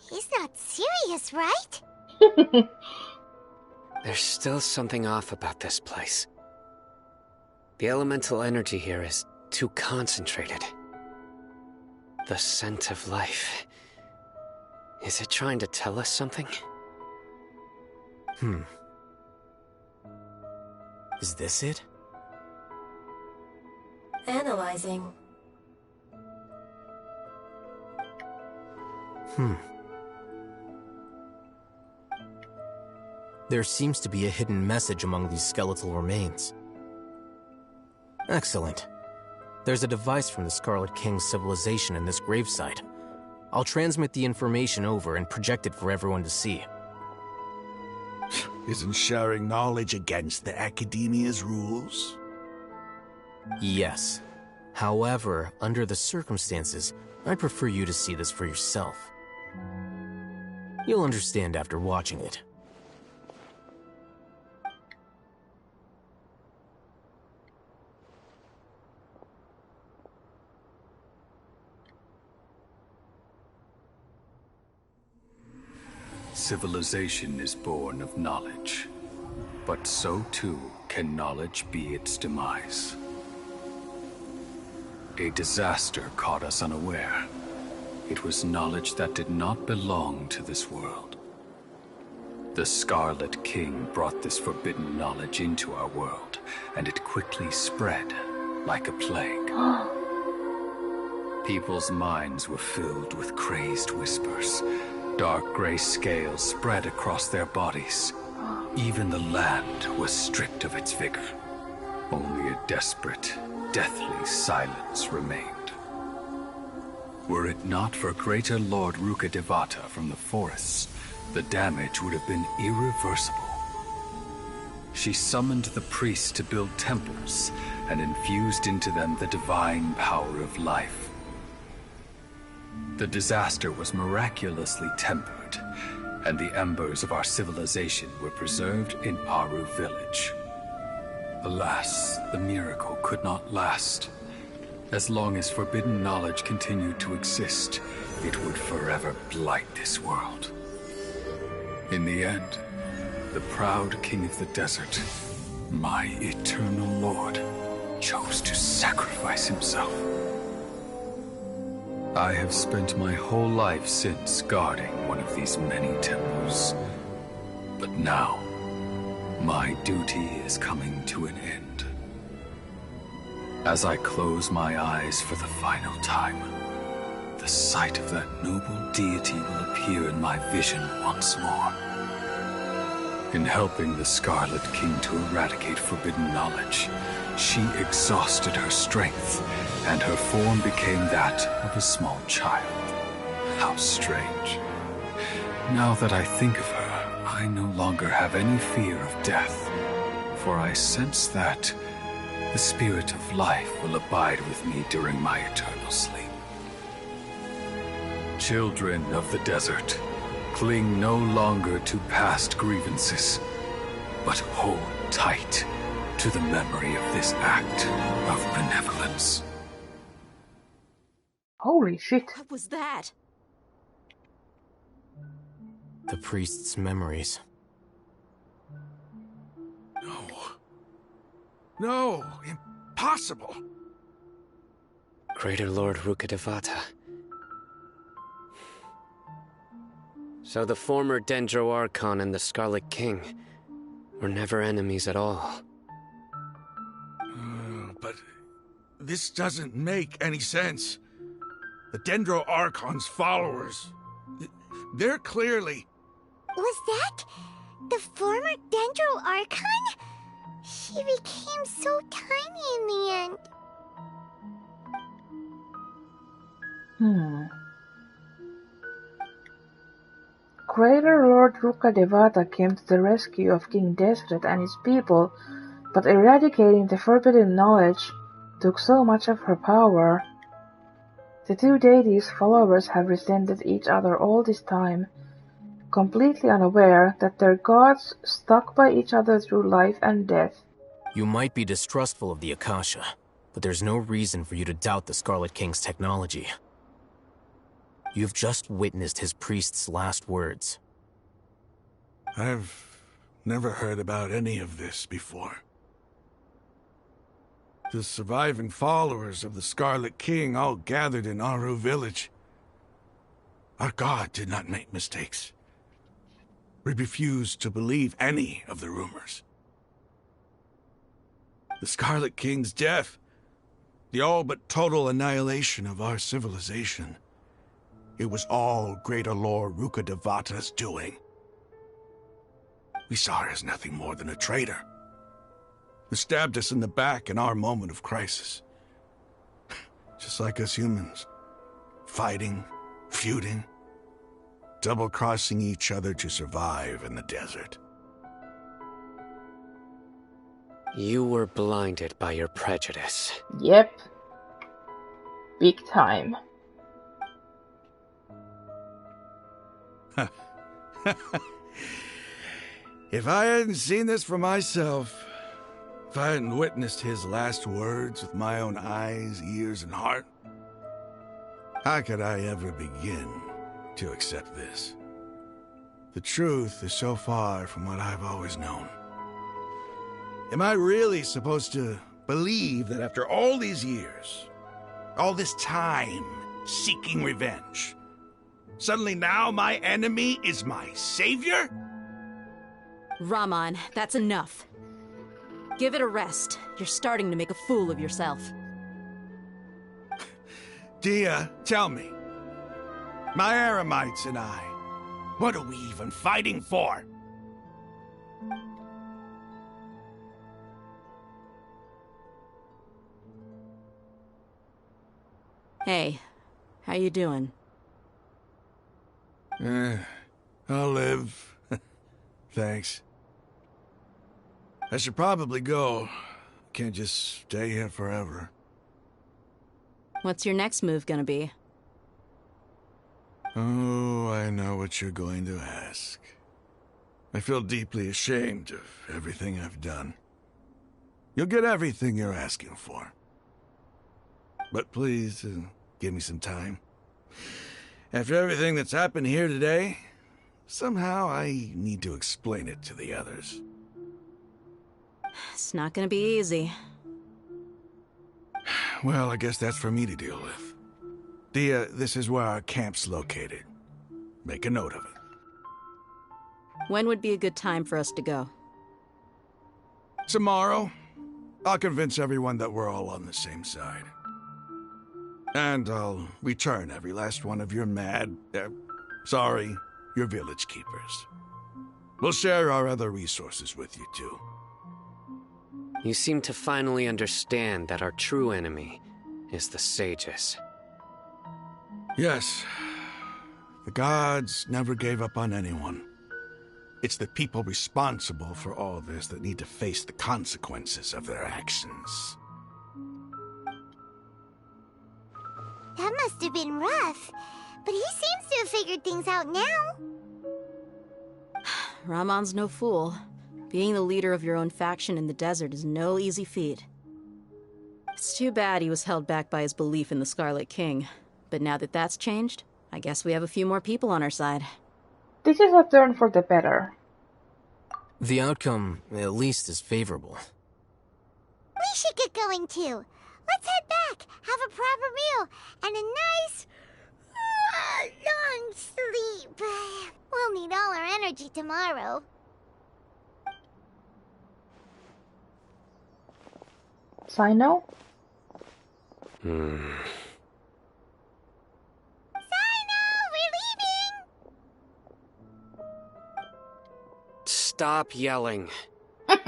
He's not serious, right? There's still something off about this place. The elemental energy here is too concentrated. The scent of life. Is it trying to tell us something? Is this it? Analyzing. There seems to be a hidden message among these skeletal remains. Excellent. There's a device from the Scarlet King's civilization in this gravesite. I'll transmit the information over and project it for everyone to see. Isn't sharing knowledge against the Academia's rules? Yes. However, under the circumstances, I'd prefer you to see this for yourself. You'll understand after watching it. Civilization is born of knowledge, but so too can knowledge be its demise. A disaster caught us unaware. It was knowledge that did not belong to this world. The Scarlet King brought this forbidden knowledge into our world, and it quickly spread like a plague. People's minds were filled with crazed whispers. Dark gray scales spread across their bodies. Even the land was stripped of its vigor. Only a desperate, deathly silence remained. Were it not for greater Lord Rukkhadevata from the forests, the damage would have been irreversible. She summoned the priests to build temples and infused into them the divine power of life. The disaster was miraculously tempered, and the embers of our civilization were preserved in Aru village. Alas, the miracle could not last. As long as forbidden knowledge continued to exist, it would forever blight this world. In the end, the proud king of the desert, my eternal lord, chose to sacrifice himself. I have spent my whole life since guarding one of these many temples. But now, my duty is coming to an end. As I close my eyes for the final time, the sight of that noble deity will appear in my vision once more. In helping the Scarlet King to eradicate forbidden knowledge, she exhausted her strength, and her form became that of a small child. How strange. Now that I think of her, I no longer have any fear of death, for I sense that the spirit of life will abide with me during my eternal sleep. Children of the desert, cling no longer to past grievances, but hold tight to the memory of this act of benevolence. Holy shit. What was that? The priest's memories. No, impossible. Greater Lord Rukkhadevata. So the former Dendro Archon and the Scarlet King were never enemies at all. But this doesn't make any sense. The Dendro Archon's followers, they're clearly... Was that the former Dendro Archon? She became so tiny in the end. Greater Lord Rukkhadevata came to the rescue of King Deshret and his people, but eradicating the forbidden knowledge took so much of her power. The two deities' followers have resented each other all this time, completely unaware that their gods stuck by each other through life and death. You might be distrustful of the Akasha, but there's no reason for you to doubt the Scarlet King's technology. You've just witnessed his priest's last words. I've never heard about any of this before. The surviving followers of the Scarlet King all gathered in Aru village. Our god did not make mistakes. We refused to believe any of the rumors. The Scarlet King's death, the all but total annihilation of our civilization, it was all Greater Lord Rukkhadevata's doing. We saw her as nothing more than a traitor, who stabbed us in the back in our moment of crisis. Just like us humans, fighting, feuding, double-crossing each other to survive in the desert. You were blinded by your prejudice. Yep. Big time. If I hadn't seen this for myself, if I hadn't witnessed his last words with my own eyes, ears, and heart, how could I ever begin to accept this? The truth is so far from what I've always known. Am I really supposed to believe that after all these years, all this time seeking revenge, suddenly now my enemy is my savior? Raman, that's enough. Give it a rest. You're starting to make a fool of yourself. Dia, tell me. My Aramites and I, what are we even fighting for? Hey, how you doing? I'll live. Thanks. I should probably go. Can't just stay here forever. What's your next move gonna be? Oh, I know what you're going to ask. I feel deeply ashamed of everything I've done. You'll get everything you're asking for. But please, give me some time. After everything that's happened here today, somehow I need to explain it to the others. It's not gonna be easy. Well, I guess that's for me to deal with. Dia, this is where our camp's located. Make a note of it. When would be a good time for us to go? Tomorrow, I'll convince everyone that we're all on the same side. And I'll return every last one of your your village keepers. We'll share our other resources with you, too. You seem to finally understand that our true enemy is the sages. Yes. The gods never gave up on anyone. It's the people responsible for all this that need to face the consequences of their actions. That must have been rough, but he seems to have figured things out now. Ramon's no fool. Being the leader of your own faction in the desert is no easy feat. It's too bad he was held back by his belief in the Scarlet King. But now that that's changed, I guess we have a few more people on our side. This is a turn for the better. The outcome, at least, is favorable. We should get going too. Let's head back, have a proper meal, and a nice, long sleep. We'll need all our energy tomorrow. Sino? Sino, we're leaving! Stop yelling. It's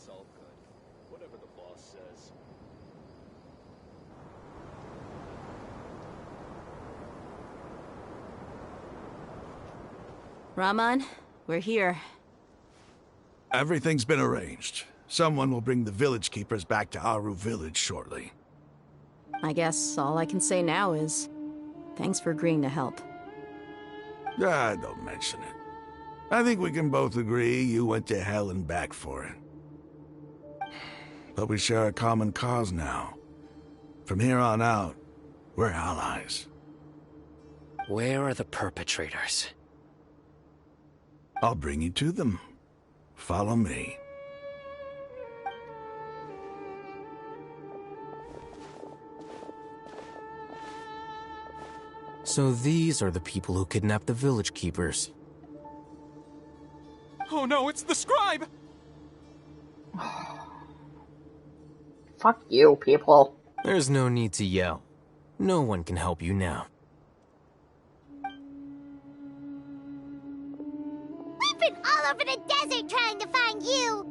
all good. Whatever the boss says. Ramon, we're here. Everything's been arranged. Someone will bring the village keepers back to Aru village shortly. I guess all I can say now is, thanks for agreeing to help. Don't mention it. I think we can both agree you went to hell and back for it. But we share a common cause now. From here on out, we're allies. Where are the perpetrators? I'll bring you to them. Follow me. So these are the people who kidnapped the village keepers. Oh no, it's the scribe! Fuck you, people. There's no need to yell. No one can help you now. We've been all over the desert trying to find you!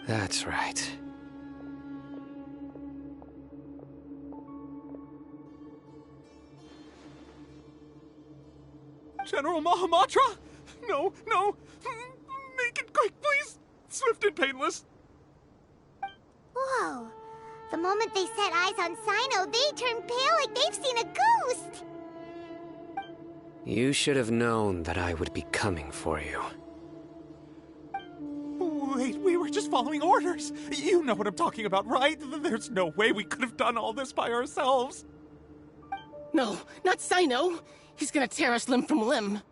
That's right. General Mahamatra? No, no! Make it quick, please! Swift and painless! Whoa. The moment they set eyes on Sino, they turn pale like they've seen a ghost! You should have known that I would be coming for you. Wait, we were just following orders! You know what I'm talking about, right? There's no way we could have done all this by ourselves! No, not Sino! He's gonna tear us limb from limb.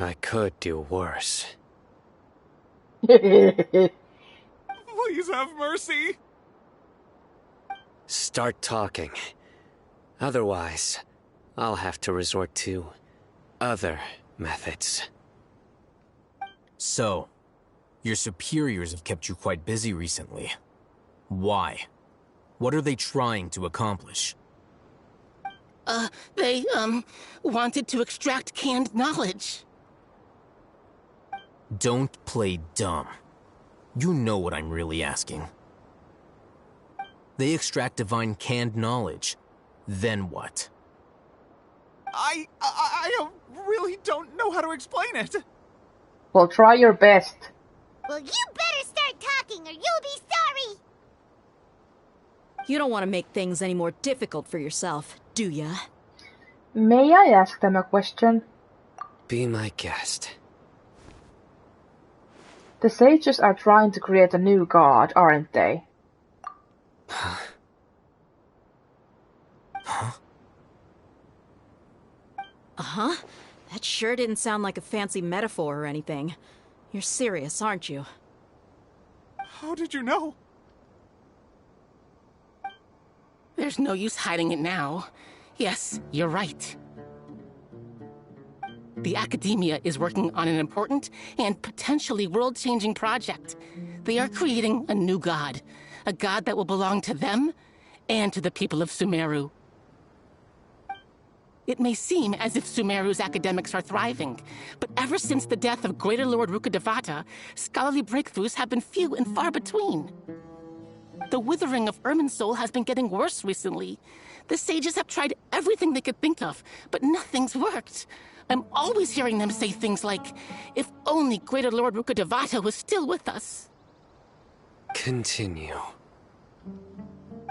I could do worse. Please have mercy! Start talking. Otherwise, I'll have to resort to other methods. So, your superiors have kept you quite busy recently. Why? What are they trying to accomplish? They, wanted to extract canned knowledge. Don't play dumb. You know what I'm really asking. They extract divine canned knowledge. Then what? I really don't know how to explain it. Well, try your best. Well, you better start talking or you'll be sorry! You don't want to make things any more difficult for yourself, do ya? May I ask them a question? Be my guest. The sages are trying to create a new god, aren't they? Huh? Uh-huh. That sure didn't sound like a fancy metaphor or anything. You're serious, aren't you? How did you know? There's no use hiding it now. Yes, you're right. The Academia is working on an important and potentially world-changing project. They are creating a new god. A god that will belong to them and to the people of Sumeru. It may seem as if Sumeru's academics are thriving, but ever since the death of Greater Lord Rukkhadevata, scholarly breakthroughs have been few and far between. The withering of Irminsul has been getting worse recently. The sages have tried everything they could think of, but nothing's worked. I'm always hearing them say things like, if only Greater Lord Rukkhadevata was still with us. Continue.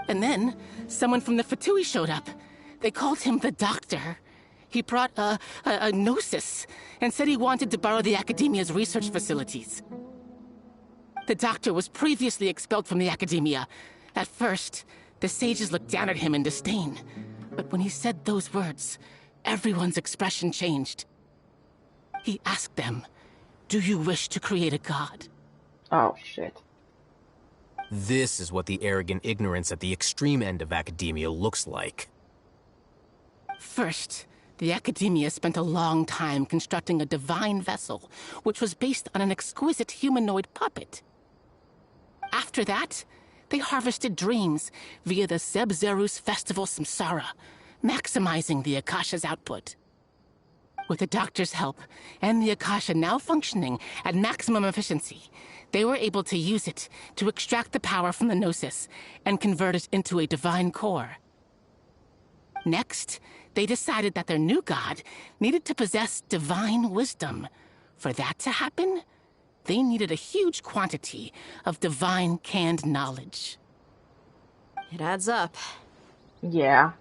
And then, someone from the Fatui showed up. They called him the Doctor. He brought a gnosis and said he wanted to borrow the Academia's research facilities. The Doctor was previously expelled from the Academia. At first, the sages looked down at him in disdain. But when he said those words, everyone's expression changed. He asked them, "Do you wish to create a god?" Oh, shit. This is what the arrogant ignorance at the extreme end of Academia looks like. First, the Academia spent a long time constructing a divine vessel, which was based on an exquisite humanoid puppet. After that, they harvested dreams via the Zeb-Zerus Festival Samsara, maximizing the Akasha's output. With the Doctor's help, and the Akasha now functioning at maximum efficiency, they were able to use it to extract the power from the Gnosis and convert it into a divine core. Next, they decided that their new god needed to possess divine wisdom. For that to happen, they needed a huge quantity of divine canned knowledge. It adds up. Yeah.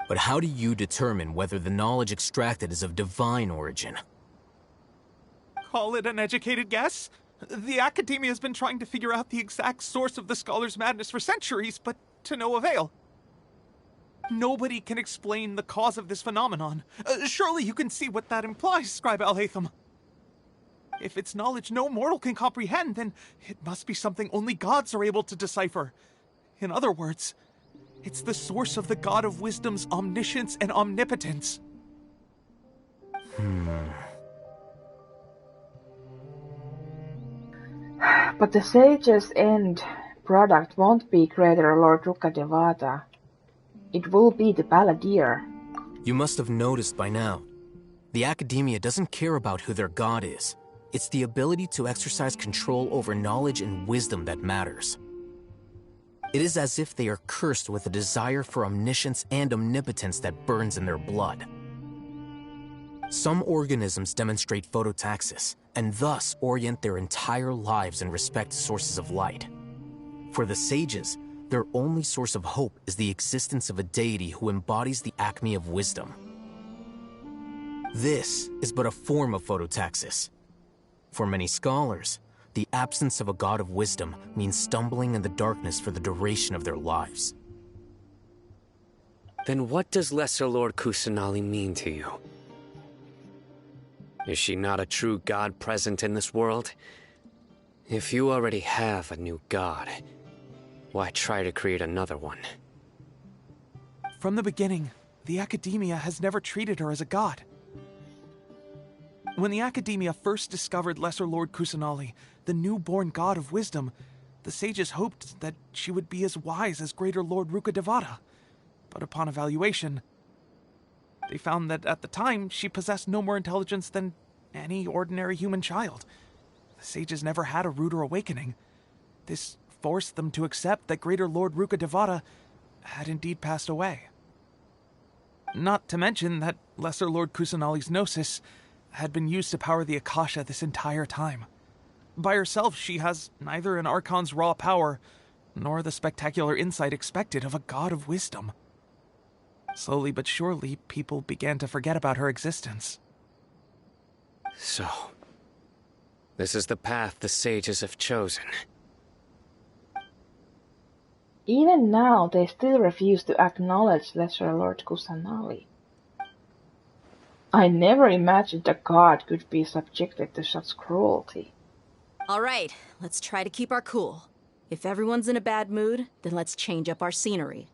But how do you determine whether the knowledge extracted is of divine origin? Call it an educated guess? The Academia has been trying to figure out the exact source of the scholar's madness for centuries, but to no avail. Nobody can explain the cause of this phenomenon. Surely you can see what that implies, Scribe Al-Haytham. If it's knowledge no mortal can comprehend, then it must be something only gods are able to decipher. In other words, it's the source of the God of Wisdom's omniscience and omnipotence. But the sage's end product won't be Greater Lord Rukkhadevata. It will be the Balladeer. You must have noticed by now. The Academia doesn't care about who their god is. It's the ability to exercise control over knowledge and wisdom that matters. It is as if they are cursed with a desire for omniscience and omnipotence that burns in their blood. Some organisms demonstrate phototaxis, and thus orient their entire lives in respect to sources of light. For the sages, their only source of hope is the existence of a deity who embodies the acme of wisdom. This is but a form of phototaxis. For many scholars, the absence of a god of wisdom means stumbling in the darkness for the duration of their lives. Then what does Lesser Lord Kusanali mean to you? Is she not a true god present in this world? If you already have a new god, why try to create another one? From the beginning, the Academia has never treated her as a god. When the Academia first discovered Lesser Lord Kusanali, the newborn god of wisdom, the sages hoped that she would be as wise as Greater Lord Rukkhadevata. But upon evaluation, they found that at the time she possessed no more intelligence than any ordinary human child. The sages never had a ruder awakening. This forced them to accept that Greater Lord Rukkhadevata had indeed passed away. Not to mention that Lesser Lord Kusanali's Gnosis had been used to power the Akasha this entire time. By herself, she has neither an Archon's raw power, nor the spectacular insight expected of a god of wisdom. Slowly but surely, people began to forget about her existence. So, this is the path the sages have chosen. Even now, they still refuse to acknowledge Lesser Lord Kusanali. I never imagined a god could be subjected to such cruelty. Alright, let's try to keep our cool. If everyone's in a bad mood, then let's change up our scenery.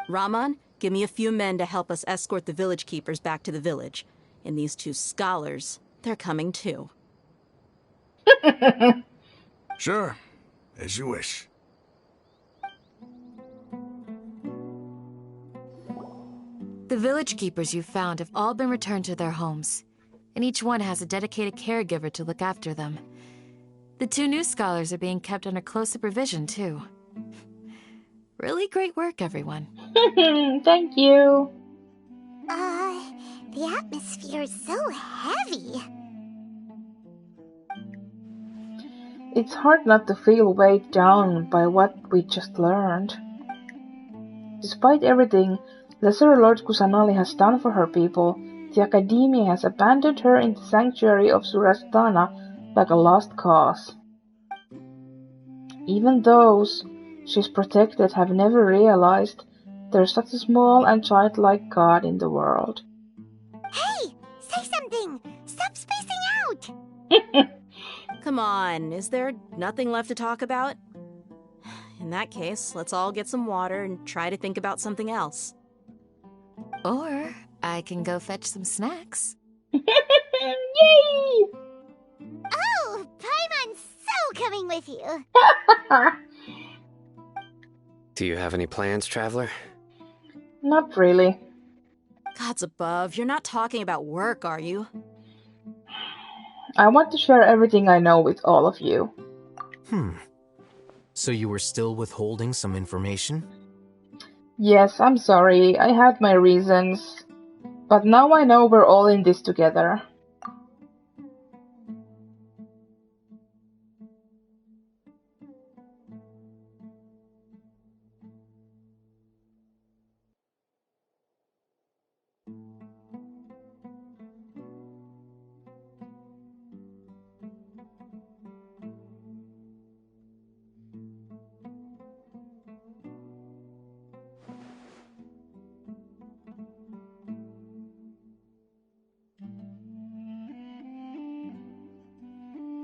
Raman, give me a few men to help us escort the village keepers back to the village. And these two scholars, they're coming too. Sure, as you wish. The village keepers you found have all been returned to their homes, and each one has a dedicated caregiver to look after them. The two new scholars are being kept under close supervision, too. Really great work, everyone. Thank you. The atmosphere is so heavy. It's hard not to feel weighed down by what we just learned. Despite everything Lesser Lord Kusanali has done for her people, the Academia has abandoned her in the sanctuary of Surasthana like a lost cause. Even those she's protected have never realized there's such a small and childlike god in the world. Hey! Say something! Stop spacing out! Come on, is there nothing left to talk about? In that case, let's all get some water and try to think about something else. Or I can go fetch some snacks. Yay! Oh, Paimon's so coming with you. Do you have any plans, Traveler? Not really. Gods above, you're not talking about work, are you? I want to share everything I know with all of you. So you were still withholding some information? Yes, I'm sorry. I had my reasons. But now I know we're all in this together.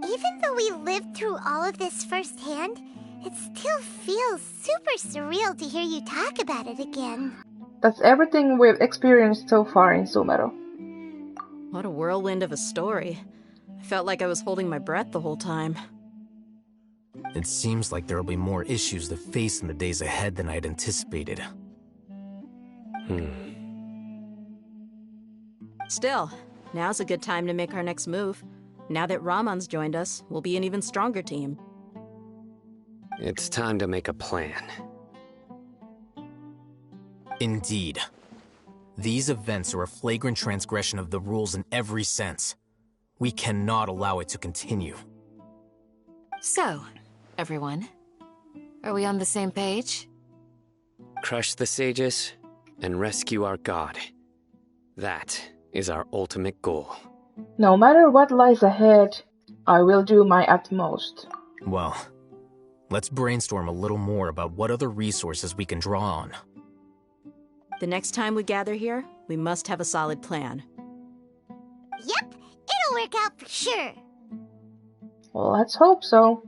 Even though we lived through all of this firsthand, it still feels super surreal to hear you talk about it again. That's everything we've experienced so far in Sumeru. What a whirlwind of a story. I felt like I was holding my breath the whole time. It seems like there'll be more issues to face in the days ahead than I'd anticipated. Still, now's a good time to make our next move. Now that Raman's joined us, we'll be an even stronger team. It's time to make a plan. Indeed. These events are a flagrant transgression of the rules in every sense. We cannot allow it to continue. So, everyone, are we on the same page? Crush the sages and rescue our god. That is our ultimate goal. No matter what lies ahead, I will do my utmost. Well, let's brainstorm a little more about what other resources we can draw on. The next time we gather here, we must have a solid plan. Yep, it'll work out for sure. Well, let's hope so.